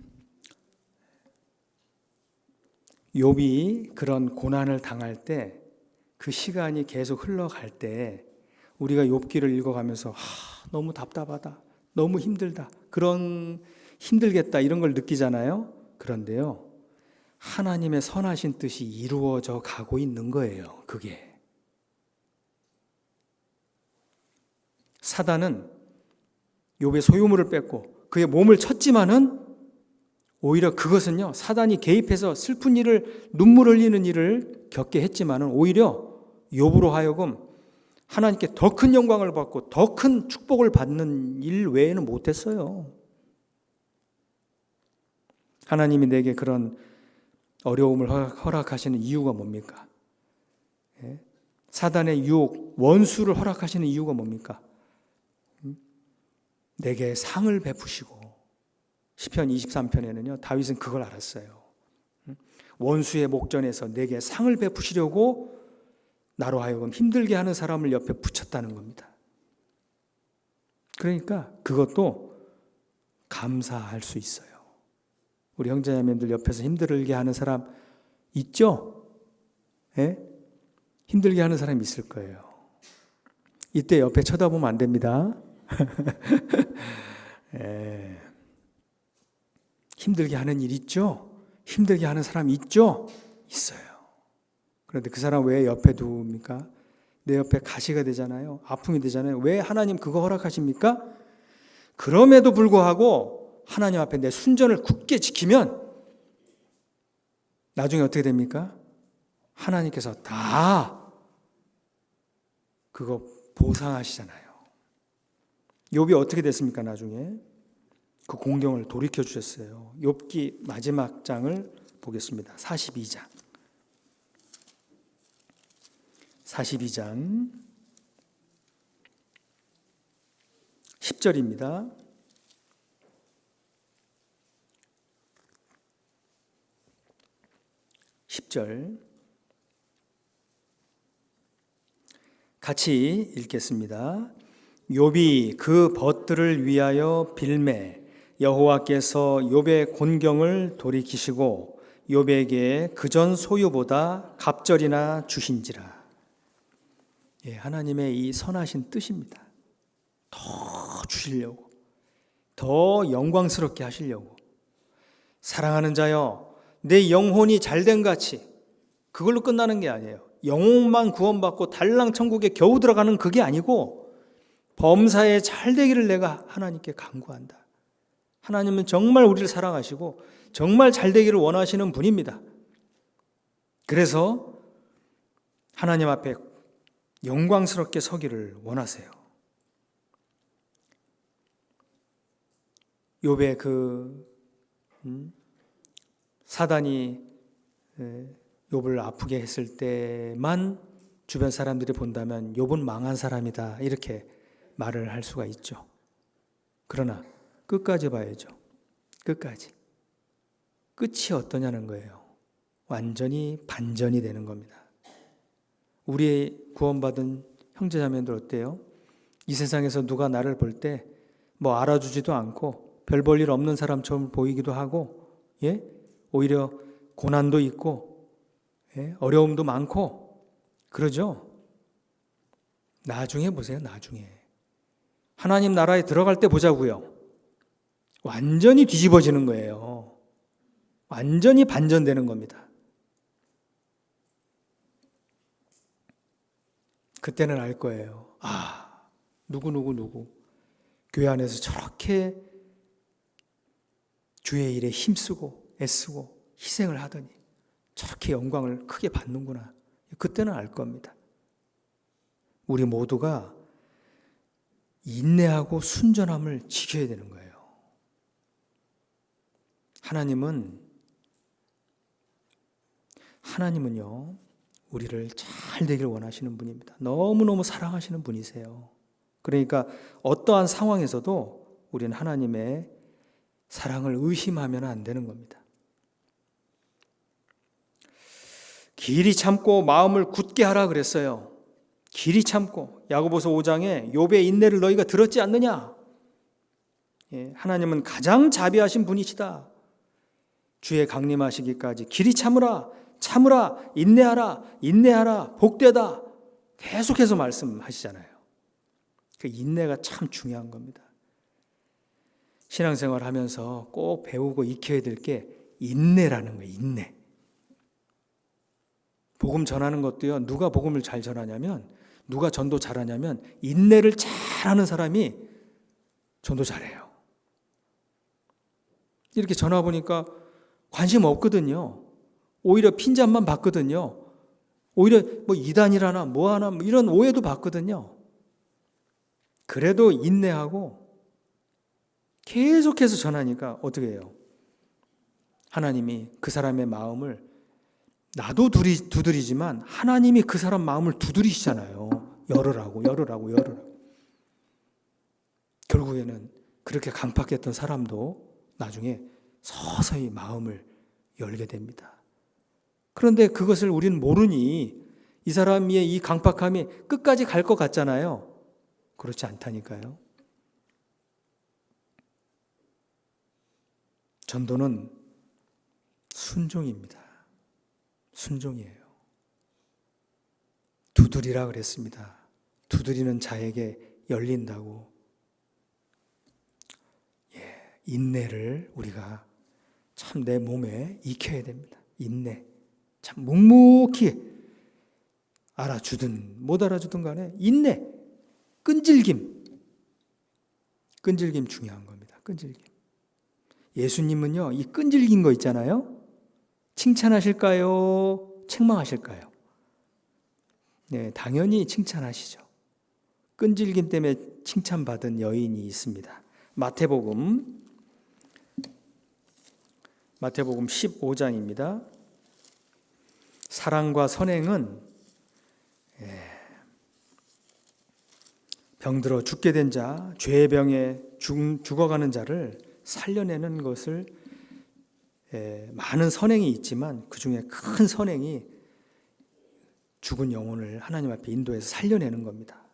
욥이 그런 고난을 당할 때 그 시간이 계속 흘러갈 때 우리가 욥기를 읽어가면서 너무 답답하다, 너무 힘들다, 그런 힘들겠다 이런 걸 느끼잖아요. 그런데요, 하나님의 선하신 뜻이 이루어져 가고 있는 거예요. 그게 사단은 욥의 소유물을 뺏고 그의 몸을 쳤지만은 오히려 그것은요, 사단이 개입해서 슬픈 일을, 눈물 흘리는 일을 겪게 했지만은 오히려 욥으로 하여금 하나님께 더 큰 영광을 받고 더 큰 축복을 받는 일 외에는 못했어요. 하나님이 내게 그런 어려움을 허락하시는 이유가 뭡니까? 사단의 유혹, 원수를 허락하시는 이유가 뭡니까? 내게 상을 베푸시고, 시편 23편에는요 다윗은 그걸 알았어요. 원수의 목전에서 내게 상을 베푸시려고 나로 하여금 힘들게 하는 사람을 옆에 붙였다는 겁니다. 그러니까 그것도 감사할 수 있어요. 우리 형제자매들 옆에서 힘들게 하는 사람 있죠? 예? 힘들게 하는 사람 있을 거예요. 이때 옆에 쳐다보면 안 됩니다. 예. 힘들게 하는 일 있죠? 힘들게 하는 사람 있죠? 있어요. 그런데 그 사람 왜 옆에 두입니까? 내 옆에 가시가 되잖아요. 아픔이 되잖아요. 왜 하나님 그거 허락하십니까? 그럼에도 불구하고 하나님 앞에 내 순전을 굳게 지키면 나중에 어떻게 됩니까? 하나님께서 다 그거 보상하시잖아요. 욥이 어떻게 됐습니까? 나중에 그 공경을 돌이켜 주셨어요. 욥기 마지막 장을 보겠습니다. 42장 10절입니다. 같이 읽겠습니다. 욥이 그 벗들을 위하여 빌매 여호와께서 욥의 곤경을 돌이키시고 욥에게 그전 소유보다 갑절이나 주신지라. 예, 하나님의 이 선하신 뜻입니다. 더 주시려고, 더 영광스럽게 하시려고. 사랑하는 자여, 내 영혼이 잘된 같이, 그걸로 끝나는 게 아니에요. 영혼만 구원받고 달랑 천국에 겨우 들어가는 그게 아니고 범사에 잘되기를 내가 하나님께 간구한다. 하나님은 정말 우리를 사랑하시고 정말 잘되기를 원하시는 분입니다. 그래서 하나님 앞에 영광스럽게 서기를 원하세요. 욥의 사단이 욥을 아프게 했을 때만 주변 사람들이 본다면 욥은 망한 사람이다 이렇게 말을 할 수가 있죠. 그러나 끝까지 봐야죠. 끝까지. 끝이 어떠냐는 거예요. 완전히 반전이 되는 겁니다. 우리의 구원받은 형제자매들 어때요? 이 세상에서 누가 나를 볼 때 뭐 알아주지도 않고 별 볼 일 없는 사람처럼 보이기도 하고, 예? 오히려 고난도 있고, 예? 어려움도 많고 그러죠. 나중에 보세요. 나중에 하나님 나라에 들어갈 때 보자고요. 완전히 뒤집어지는 거예요. 완전히 반전되는 겁니다. 그때는 알 거예요. 아, 누구 교회 안에서 저렇게 주의 일에 힘쓰고 애쓰고 희생을 하더니 저렇게 영광을 크게 받는구나. 그때는 알 겁니다. 우리 모두가 인내하고 순전함을 지켜야 되는 거예요. 하나님은요, 우리를 잘 되길 원하시는 분입니다. 너무너무 사랑하시는 분이세요. 그러니까 어떠한 상황에서도 우리는 하나님의 사랑을 의심하면 안 되는 겁니다. 길이 참고 마음을 굳게 하라 그랬어요. 길이 참고. 야고보서 5장에 욥의 인내를 너희가 들었지 않느냐? 하나님은 가장 자비하신 분이시다. 주의 강림하시기까지 길이 참으라, 참으라, 인내하라, 인내하라, 복되다. 계속해서 말씀하시잖아요. 그 인내가 참 중요한 겁니다. 신앙생활 하면서 꼭 배우고 익혀야 될 게 인내라는 거예요. 인내. 복음 전하는 것도요. 누가 복음을 잘 전하냐면, 누가 전도 잘하냐면 인내를 잘하는 사람이 전도 잘해요. 이렇게 전화 보니까 관심 없거든요. 오히려 핀잔만 받거든요. 오히려 뭐 이단이라나 뭐하나 뭐 이런 오해도 받거든요. 그래도 인내하고 계속해서 전하니까 어떻게 해요? 하나님이 그 사람의 마음을, 나도 두드리지만 하나님이 그 사람 마음을 두드리시잖아요. 열으라고. 결국에는 그렇게 강팍했던 사람도 나중에 서서히 마음을 열게 됩니다. 그런데 그것을 우리는 모르니 이 사람의 이 강팍함이 끝까지 갈 것 같잖아요. 그렇지 않다니까요. 전도는 순종입니다. 순종이에요. 두드리라 그랬습니다. 두드리는 자에게 열린다고. 인내를 우리가 참 내 몸에 익혀야 됩니다. 인내. 참 묵묵히 알아주든 못 알아주든 간에 인내, 끈질김 중요한 겁니다. 끈질김. 예수님은요, 이 끈질긴 거 있잖아요. 칭찬하실까요? 책망하실까요? 네, 당연히 칭찬하시죠. 끈질김 때문에 칭찬받은 여인이 있습니다. 마태복음 15장입니다. 사랑과 선행은 병들어 죽게 된 자, 죄의 병에 죽어가는 자를 살려내는 것을, 많은 선행이 있지만 그 중에 큰 선행이 죽은 영혼을 하나님 앞에 인도해서 살려내는 겁니다.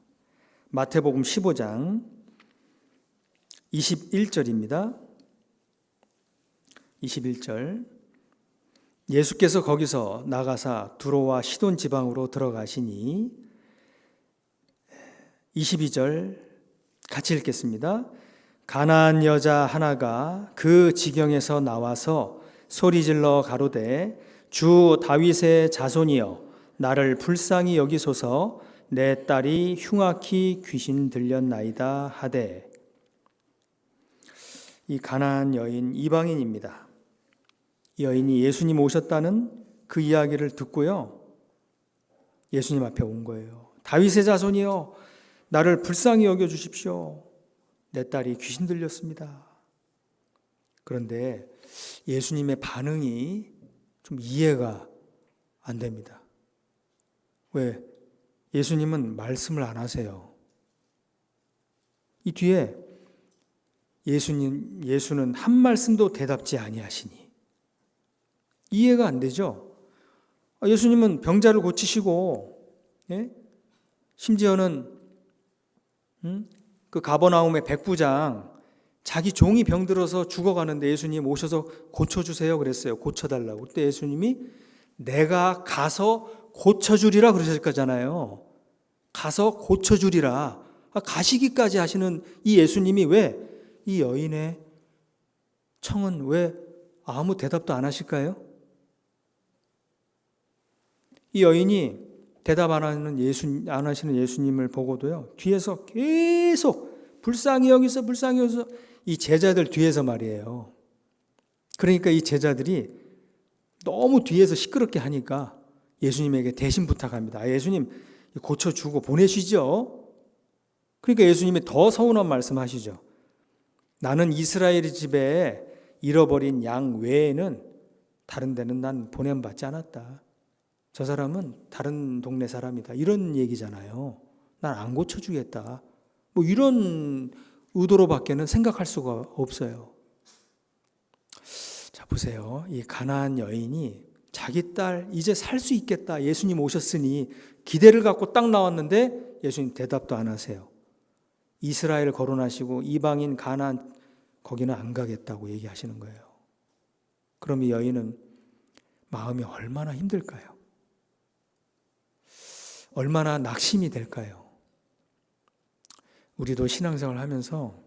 마태복음 15장 21절입니다. 21절. 예수께서 거기서 나가사 두로와 시돈 지방으로 들어가시니, 22절 같이 읽겠습니다. 가나안 여자 하나가 그 지경에서 나와서 소리질러 가로되 주 다윗의 자손이여 나를 불쌍히 여기소서 내 딸이 흉악히 귀신 들렸나이다 하되. 이 가나안 여인 이방인입니다. 이 여인이 예수님 오셨다는 그 이야기를 듣고요, 예수님 앞에 온 거예요. 다윗의 자손이여 나를 불쌍히 여겨주십시오. 내 딸이 귀신 들렸습니다. 그런데 예수님의 반응이 좀 이해가 안 됩니다. 왜? 예수님은 말씀을 안 하세요. 이 뒤에 예수는 한 말씀도 대답지 아니하시니 이해가 안 되죠. 예수님은 병자를 고치시고, 심지어는 그 가버나움의 백부장, 자기 종이 병들어서 죽어가는데 예수님 오셔서 고쳐주세요 그랬어요. 고쳐달라고. 그때 예수님이 내가 가서 고쳐주리라 그러실 거잖아요. 가서 고쳐주리라. 가시기까지 하시는 이 예수님이 왜 이 여인의 청은 왜 아무 대답도 안 하실까요? 이 여인이 대답 안 하시는 예수님을 보고도요, 뒤에서 계속 불쌍히 여기서 이 제자들 뒤에서 말이에요. 그러니까 이 제자들이 너무 뒤에서 시끄럽게 하니까 예수님에게 대신 부탁합니다. 예수님 고쳐주고 보내시죠. 그러니까 예수님이 더 서운한 말씀하시죠. 나는 이스라엘 집에 잃어버린 양 외에는 다른 데는 난 보냄받지 않았다. 저 사람은 다른 동네 사람이다. 이런 얘기잖아요. 난 안 고쳐주겠다. 뭐 이런 의도로밖에는 생각할 수가 없어요. 자, 보세요. 이 가나안 여인이 자기 딸 이제 살 수 있겠다. 예수님 오셨으니 기대를 갖고 딱 나왔는데 예수님 대답도 안 하세요. 이스라엘 거론하시고 이방인 가나안 거기는 안 가겠다고 얘기하시는 거예요. 그럼 이 여인은 마음이 얼마나 힘들까요? 얼마나 낙심이 될까요? 우리도 신앙생활 하면서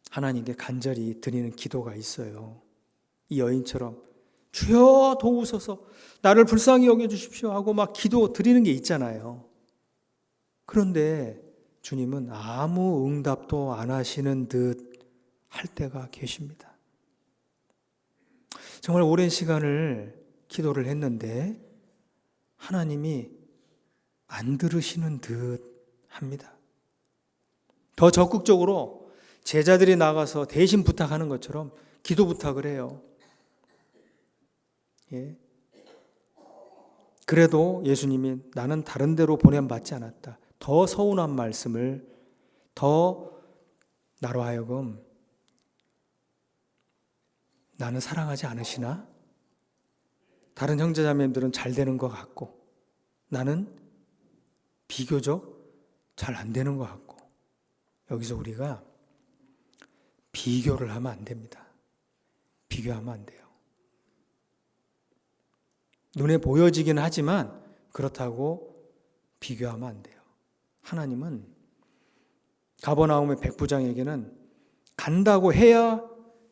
하나님께 간절히 드리는 기도가 있어요. 이 여인처럼 주여 도우소서, 나를 불쌍히 여겨주십시오 하고 막 기도 드리는 게 있잖아요. 그런데 주님은 아무 응답도 안 하시는 듯 할 때가 계십니다. 정말 오랜 시간을 기도를 했는데 하나님이 안 들으시는 듯 합니다. 더 적극적으로 제자들이 나가서 대신 부탁하는 것처럼 기도 부탁을 해요. 예. 그래도 예수님이 나는 다른 데로 보냄받지 않았다. 더 서운한 말씀을 더 나로 하여금 나는 사랑하지 않으시나? 다른 형제자매들은 잘 되는 것 같고 나는 비교적 잘 안 되는 것 같고 여기서 우리가 비교를 하면 안 됩니다. 비교하면 안 돼요. 눈에 보여지긴 하지만 그렇다고 비교하면 안 돼요. 하나님은 가버나움의 백부장에게는 간다고 해야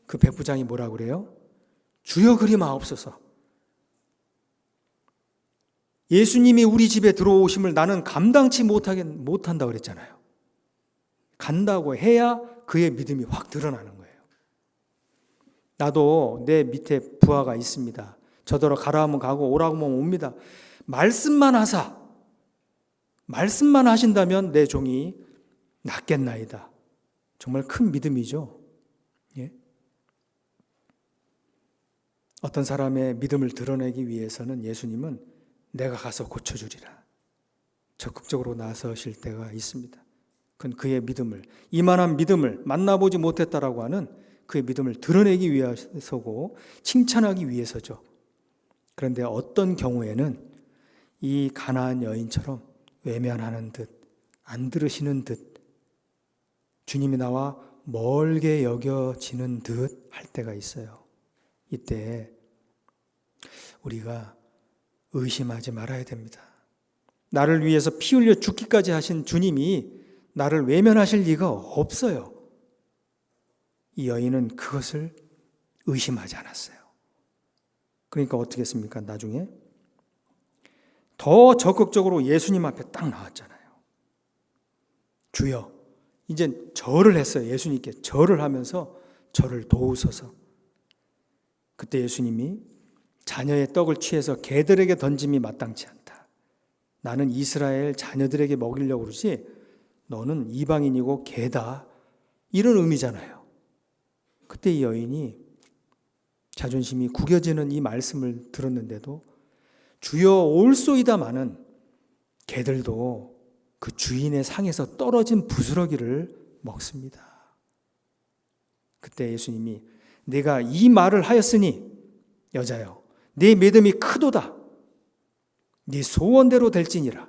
그 백부장이 뭐라고 그래요? 주여 그리 마옵소서. 예수님이 우리 집에 들어오심을 나는 감당치 못한다고 그랬잖아요. 간다고 해야 그의 믿음이 확 드러나는 거예요. 나도 내 밑에 부하가 있습니다. 저더러 가라 하면 가고 오라고 하면 옵니다. 말씀만 하신다면 내 종이 낫겠나이다. 정말 큰 믿음이죠. 예? 어떤 사람의 믿음을 드러내기 위해서는 예수님은 내가 가서 고쳐주리라. 적극적으로 나서실 때가 있습니다. 그건 그의 믿음을, 이만한 믿음을 만나보지 못했다라고 하는 그의 믿음을 드러내기 위해서고 칭찬하기 위해서죠. 그런데 어떤 경우에는 이 가나안 여인처럼 외면하는 듯, 안 들으시는 듯, 주님이 나와 멀게 여겨지는 듯 할 때가 있어요. 이때 우리가 의심하지 말아야 됩니다. 나를 위해서 피 흘려 죽기까지 하신 주님이 나를 외면하실 리가 없어요. 이 여인은 그것을 의심하지 않았어요. 그러니까 어떻게 했습니까? 나중에 더 적극적으로 예수님 앞에 딱 나왔잖아요. 주여, 이제 절을 했어요. 예수님께 절을 하면서 저를 도우소서. 그때 예수님이 자녀의 떡을 취해서 개들에게 던짐이 마땅치 않다. 나는 이스라엘 자녀들에게 먹이려고 그러지 너는 이방인이고 개다. 이런 의미잖아요. 그때 이 여인이 자존심이 구겨지는 이 말씀을 들었는데도 주여 올소이다마는 개들도 그 주인의 상에서 떨어진 부스러기를 먹습니다. 그때 예수님이 내가 이 말을 하였으니 여자여 네 믿음이 크도다. 네 소원대로 될지니라.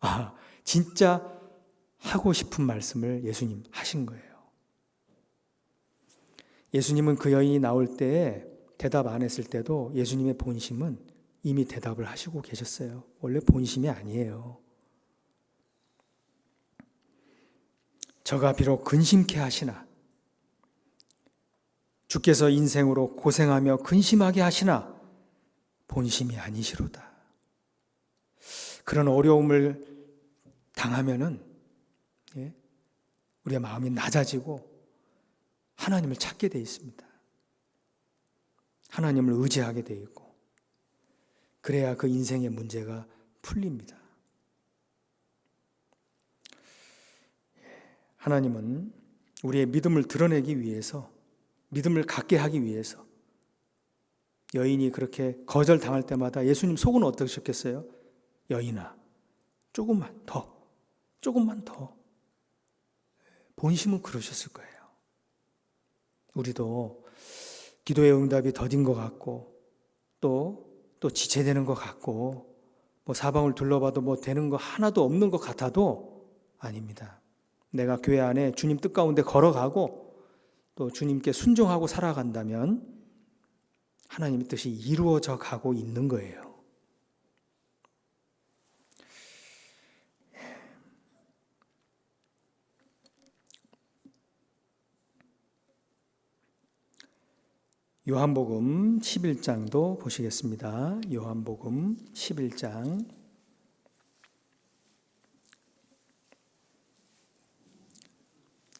아, 진짜 하고 싶은 말씀을 예수님 하신 거예요. 예수님은 그 여인이 나올 때 대답 안 했을 때도 예수님의 본심은 이미 대답을 하시고 계셨어요. 원래 본심이 아니에요. 저가 비록 근심케 하시나 주께서 인생으로 고생하며 근심하게 하시나 본심이 아니시로다. 그런 어려움을 당하면은 우리의 마음이 낮아지고 하나님을 찾게 돼 있습니다. 하나님을 의지하게 돼 있고 그래야 그 인생의 문제가 풀립니다. 하나님은 우리의 믿음을 드러내기 위해서, 믿음을 갖게 하기 위해서 여인이 그렇게 거절당할 때마다 예수님 속은 어떠셨겠어요? 여인아, 조금만 더. 본심은 그러셨을 거예요. 우리도 기도의 응답이 더딘 것 같고 또 지체되는 것 같고 뭐 사방을 둘러봐도 뭐 되는 거 하나도 없는 것 같아도 아닙니다. 내가 교회 안에 주님 뜻 가운데 걸어가고 또 주님께 순종하고 살아간다면 하나님의 뜻이 이루어져 가고 있는 거예요. 요한복음 11장도 보시겠습니다. 요한복음 11장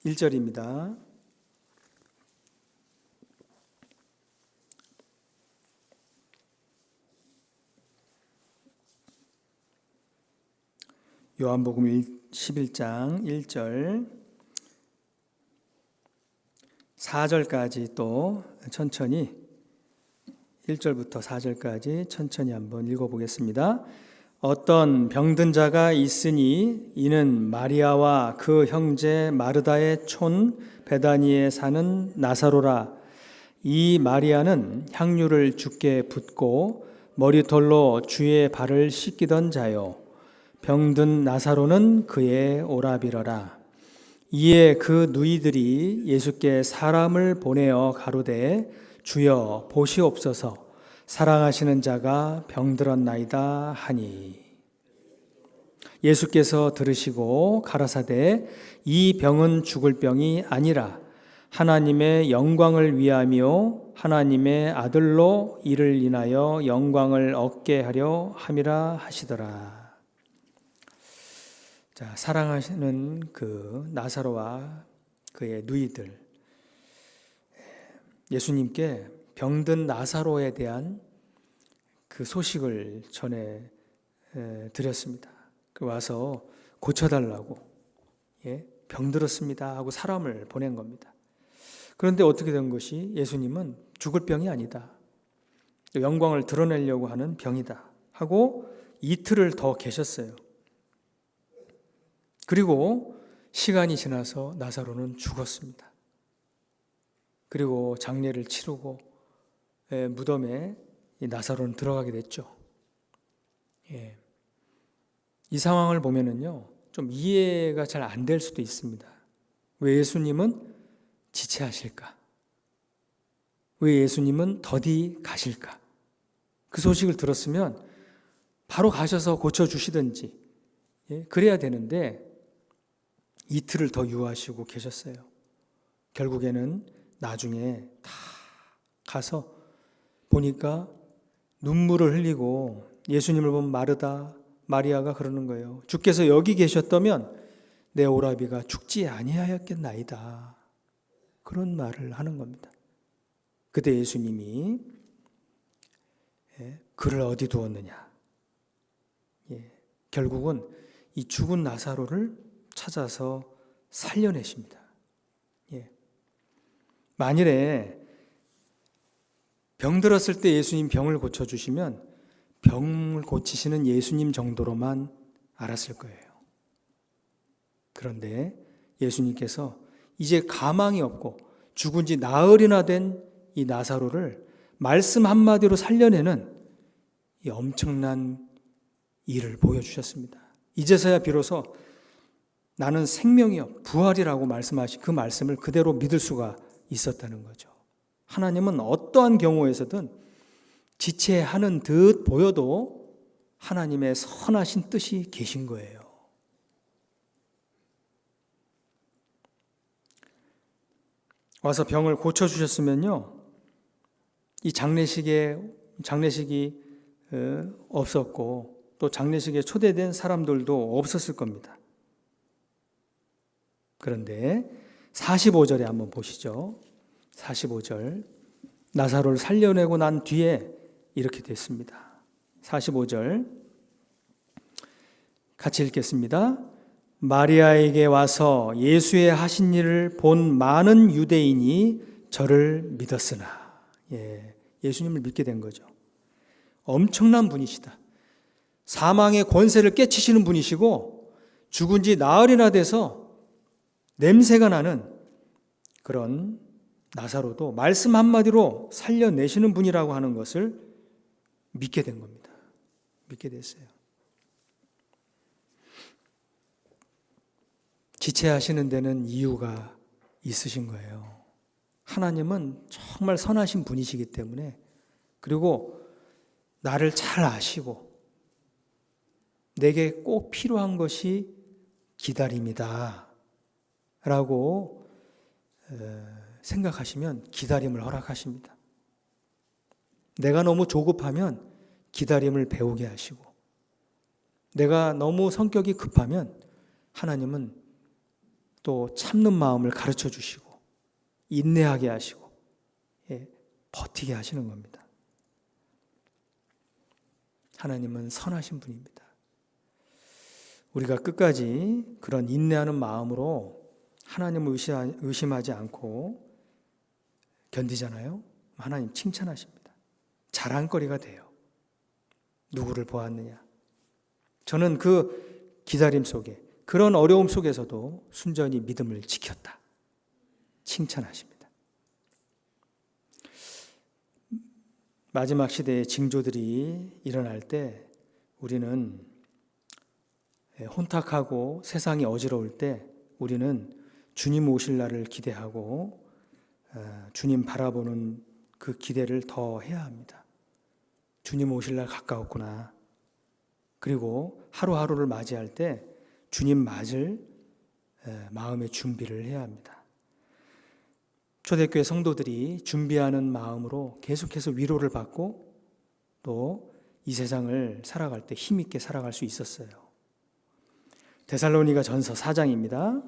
1절입니다. 요한복음 11장 1절 4절까지 또 천천히 1절부터 4절까지 천천히 한번 읽어보겠습니다. 어떤 병든 자가 있으니 이는 마리아와 그 형제 마르다의 촌 베다니에 사는 나사로라. 이 마리아는 향유를 주께 붓고 머리털로 주의 발을 씻기던 자요. 병든 나사로는 그의 오라비러라. 이에 그 누이들이 예수께 사람을 보내어 가로되 주여 보시옵소서 사랑하시는 자가 병들었나이다 하니 예수께서 들으시고 가라사대 이 병은 죽을 병이 아니라 하나님의 영광을 위하며 하나님의 아들로 이를 인하여 영광을 얻게 하려 함이라 하시더라. 자, 사랑하시는 그 나사로와 그의 누이들, 예수님께 병든 나사로에 대한 그 소식을 전해 드렸습니다. 그 와서 고쳐달라고, 병들었습니다 하고 사람을 보낸 겁니다. 그런데 어떻게 된 것이 예수님은 죽을 병이 아니다, 영광을 드러내려고 하는 병이다 하고 이틀을 더 계셨어요. 그리고 시간이 지나서 나사로는 죽었습니다. 그리고 장례를 치르고 무덤에 나사로는 들어가게 됐죠. 이 상황을 보면은요, 좀 이해가 잘 안 될 수도 있습니다. 왜 예수님은 지체하실까? 왜 예수님은 더디 가실까? 그 소식을 들었으면 바로 가셔서 고쳐주시든지 그래야 되는데 이틀을 더 유하시고 계셨어요. 결국에는 나중에 다 가서 보니까 눈물을 흘리고 예수님을 본 마리아가 그러는 거예요. 주께서 여기 계셨다면 내 오라비가 죽지 아니하였겠나이다. 그런 말을 하는 겁니다. 그때 예수님이 그를 어디 두었느냐. 결국은 이 죽은 나사로를 찾아서 살려내십니다. 만일에 병들었을 때 예수님 병을 고쳐주시면 병을 고치시는 예수님 정도로만 알았을 거예요. 그런데 예수님께서 이제 가망이 없고 죽은 지 나흘이나 된 이 나사로를 말씀 한마디로 살려내는 이 엄청난 일을 보여주셨습니다. 이제서야 비로소 나는 생명이요 부활이라고 말씀하신 그 말씀을 그대로 믿을 수가 있었다는 거죠. 하나님은 어떠한 경우에서든 지체하는 듯 보여도 하나님의 선하신 뜻이 계신 거예요. 와서 병을 고쳐주셨으면요, 이 장례식이 없었고 또 장례식에 초대된 사람들도 없었을 겁니다. 그런데 45절에 한번 보시죠. 45절, 나사로를 살려내고 난 뒤에 이렇게 됐습니다. 45절 같이 읽겠습니다. 마리아에게 와서 예수의 하신 일을 본 많은 유대인이 저를 믿었으나, 예수님을 믿게 된 거죠. 엄청난 분이시다. 사망의 권세를 깨치시는 분이시고 죽은 지 나흘이나 돼서 냄새가 나는 그런 나사로도 말씀 한마디로 살려내시는 분이라고 하는 것을 믿게 된 겁니다. 믿게 됐어요. 지체하시는 데는 이유가 있으신 거예요. 하나님은 정말 선하신 분이시기 때문에, 그리고 나를 잘 아시고 내게 꼭 필요한 것이 기다림이다 라고 생각하시면 기다림을 허락하십니다. 내가 너무 조급하면 기다림을 배우게 하시고, 내가 너무 성격이 급하면 하나님은 또 참는 마음을 가르쳐 주시고 인내하게 하시고 버티게 하시는 겁니다. 하나님은 선하신 분입니다. 우리가 끝까지 그런 인내하는 마음으로 하나님을 의심하지 않고 견디잖아요. 하나님 칭찬하십니다. 자랑거리가 돼요. 누구를 보았느냐. 저는 그 기다림 속에, 그런 어려움 속에서도 순전히 믿음을 지켰다. 칭찬하십니다. 마지막 시대의 징조들이 일어날 때 우리는 혼탁하고 세상이 어지러울 때 우리는 주님 오실 날을 기대하고 주님 바라보는 그 기대를 더 해야 합니다. 주님 오실 날 가까웠구나. 그리고 하루하루를 맞이할 때 주님 맞을 마음의 준비를 해야 합니다. 초대교회 성도들이 준비하는 마음으로 계속해서 위로를 받고 또 이 세상을 살아갈 때 힘있게 살아갈 수 있었어요. 데살로니가 전서 4장입니다.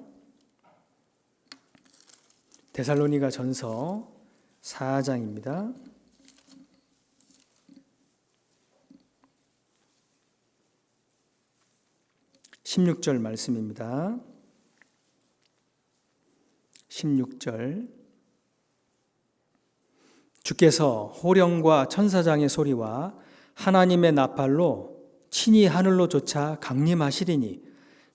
데살로니가 전서 4장입니다. 16절 말씀입니다. 16절. 주께서 호령과 천사장의 소리와 하나님의 나팔로 친히 하늘로 쫓아 강림하시리니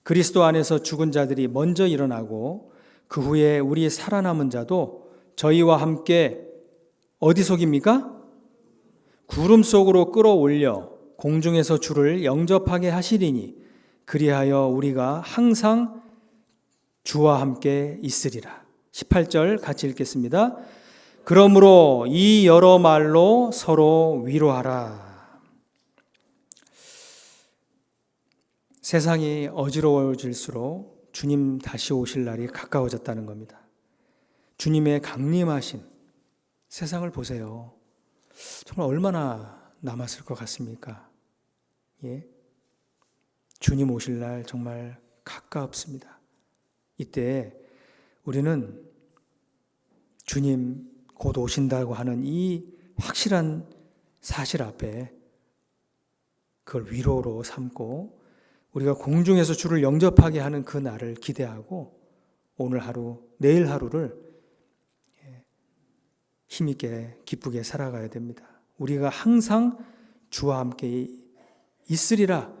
그리스도 안에서 죽은 자들이 먼저 일어나고 그 후에 우리 살아남은 자도 저희와 함께 어디 속입니까? 구름 속으로 끌어올려 공중에서 주를 영접하게 하시리니 그리하여 우리가 항상 주와 함께 있으리라. 18절 같이 읽겠습니다. 그러므로 이 여러 말로 서로 위로하라. 세상이 어지러워질수록 주님 다시 오실 날이 가까워졌다는 겁니다. 주님의 강림하신 세상을 보세요. 정말 얼마나 남았을 것 같습니까? 예? 주님 오실 날 정말 가깝습니다. 이때 우리는 주님 곧 오신다고 하는 이 확실한 사실 앞에 그걸 위로로 삼고 우리가 공중에서 주를 영접하게 하는 그 날을 기대하고 오늘 하루, 내일 하루를 힘있게 기쁘게 살아가야 됩니다. 우리가 항상 주와 함께 있으리라.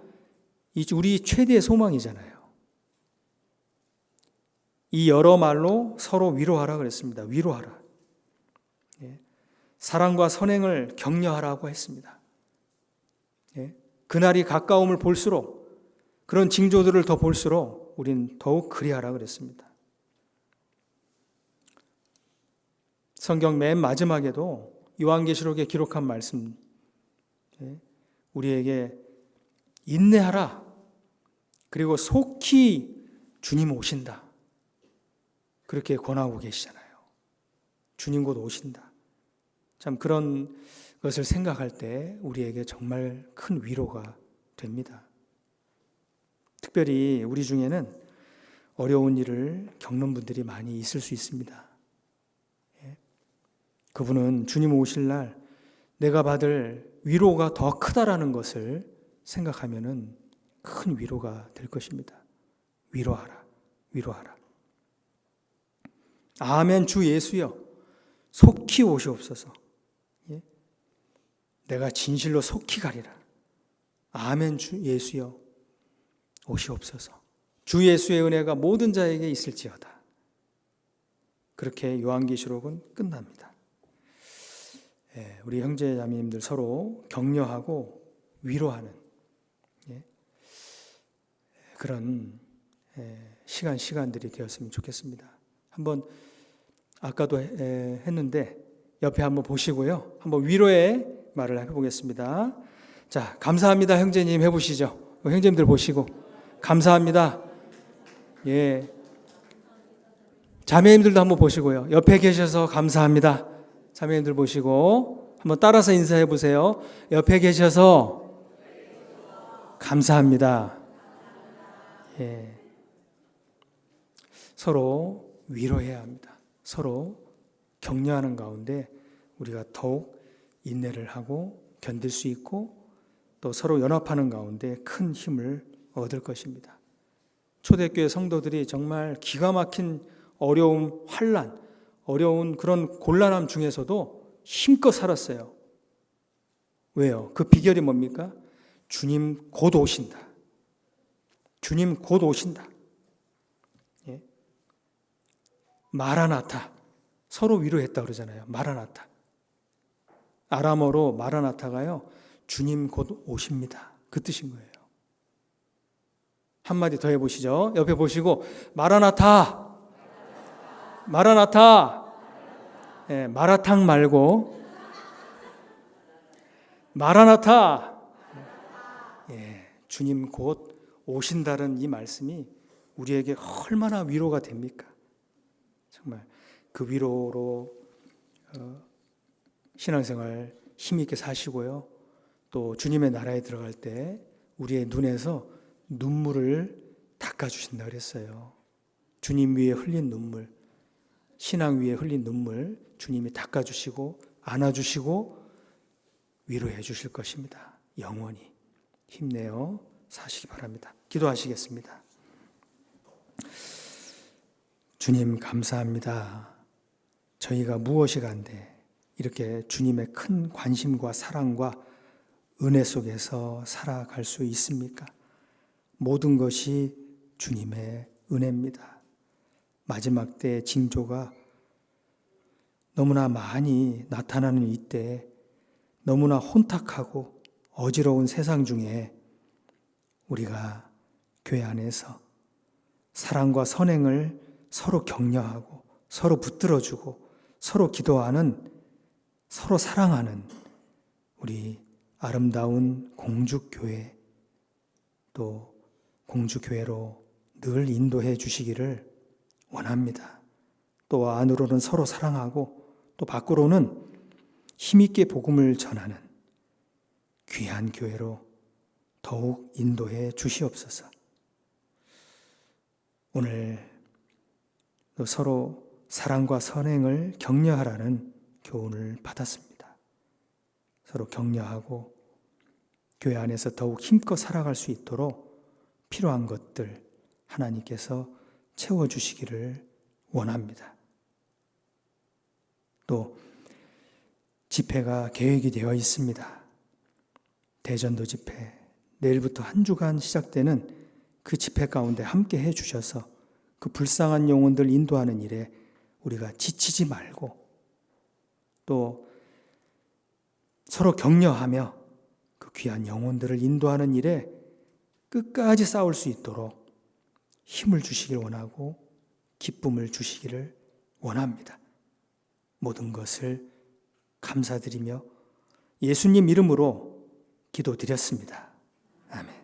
우리 최대의 소망이잖아요. 이 여러 말로 서로 위로하라 그랬습니다. 위로하라. 사랑과 선행을 격려하라고 했습니다. 그날이 가까움을 볼수록 그런 징조들을 더 볼수록 우린 더욱 그리하라 그랬습니다. 성경 맨 마지막에도 요한계시록에 기록한 말씀, 우리에게 인내하라. 그리고 속히 주님 오신다. 그렇게 권하고 계시잖아요. 주님 곧 오신다. 참 그런 것을 생각할 때 우리에게 정말 큰 위로가 됩니다. 특별히 우리 중에는 어려운 일을 겪는 분들이 많이 있을 수 있습니다. 그분은 주님 오실 날 내가 받을 위로가 더 크다라는 것을 생각하면은 큰 위로가 될 것입니다. 위로하라. 위로하라. 아멘 주 예수여 속히 오시옵소서. 내가 진실로 속히 가리라. 아멘 주 예수여 오시옵소서. 주 예수의 은혜가 모든 자에게 있을지어다. 그렇게 요한계시록은 끝납니다. 우리 형제 자매님들 서로 격려하고 위로하는 그런 시간들이 되었으면 좋겠습니다. 한번 아까도 했는데 옆에 한번 보시고요. 한번 위로의 말을 해보겠습니다. 자, 감사합니다 형제님 해보시죠. 형제님들 보시고 감사합니다. 예. 자매님들도 한번 보시고요. 옆에 계셔서 감사합니다. 자매님들 보시고 한번 따라서 인사해 보세요. 옆에 계셔서 감사합니다. 예. 서로 위로해야 합니다. 서로 격려하는 가운데 우리가 더욱 인내를 하고 견딜 수 있고 또 서로 연합하는 가운데 큰 힘을 얻을 것입니다. 초대교회 성도들이 정말 기가 막힌 어려움, 환난, 어려운 그런 곤란함 중에서도 힘껏 살았어요. 왜요? 그 비결이 뭡니까? 주님 곧 오신다. 주님 곧 오신다. 예? 마라나타. 서로 위로했다 그러잖아요. 마라나타. 아람어로 마라나타가요. 주님 곧 오십니다. 그 뜻인 거예요. 한마디 더 해보시죠. 옆에 보시고 마라나타. 마라나타. 예, 마라탕 말고 마라나타. 예, 주님 곧 오신다는 이 말씀이 우리에게 얼마나 위로가 됩니까? 정말 그 위로로 신앙생활 힘있게 사시고요. 또 주님의 나라에 들어갈 때 우리의 눈에서 눈물을 닦아주신다 그랬어요. 주님 위에 흘린 눈물, 신앙 위에 흘린 눈물 주님이 닦아주시고 안아주시고 위로해 주실 것입니다. 영원히 힘내어 사시기 바랍니다. 기도하시겠습니다. 주님 감사합니다. 저희가 무엇이 간데 이렇게 주님의 큰 관심과 사랑과 은혜 속에서 살아갈 수 있습니까? 모든 것이 주님의 은혜입니다. 마지막 때 징조가 너무나 많이 나타나는 이때 너무나 혼탁하고 어지러운 세상 중에 우리가 교회 안에서 사랑과 선행을 서로 격려하고 서로 붙들어주고 서로 기도하는 서로 사랑하는 우리 아름다운 공주교회 또 공주교회로 늘 인도해 주시기를 원합니다. 또 안으로는 서로 사랑하고 또 밖으로는 힘있게 복음을 전하는 귀한 교회로 더욱 인도해 주시옵소서. 오늘 또 서로 사랑과 선행을 격려하라는 교훈을 받았습니다. 서로 격려하고 교회 안에서 더욱 힘껏 살아갈 수 있도록 필요한 것들 하나님께서 채워주시기를 원합니다. 또 집회가 계획이 되어 있습니다. 대전도 집회, 내일부터 한 주간 시작되는 그 집회 가운데 함께 해주셔서 그 불쌍한 영혼들 인도하는 일에 우리가 지치지 말고 또 서로 격려하며 그 귀한 영혼들을 인도하는 일에 끝까지 싸울 수 있도록 힘을 주시길 원하고 기쁨을 주시기를 원합니다. 모든 것을 감사드리며 예수님 이름으로 기도드렸습니다. 아멘.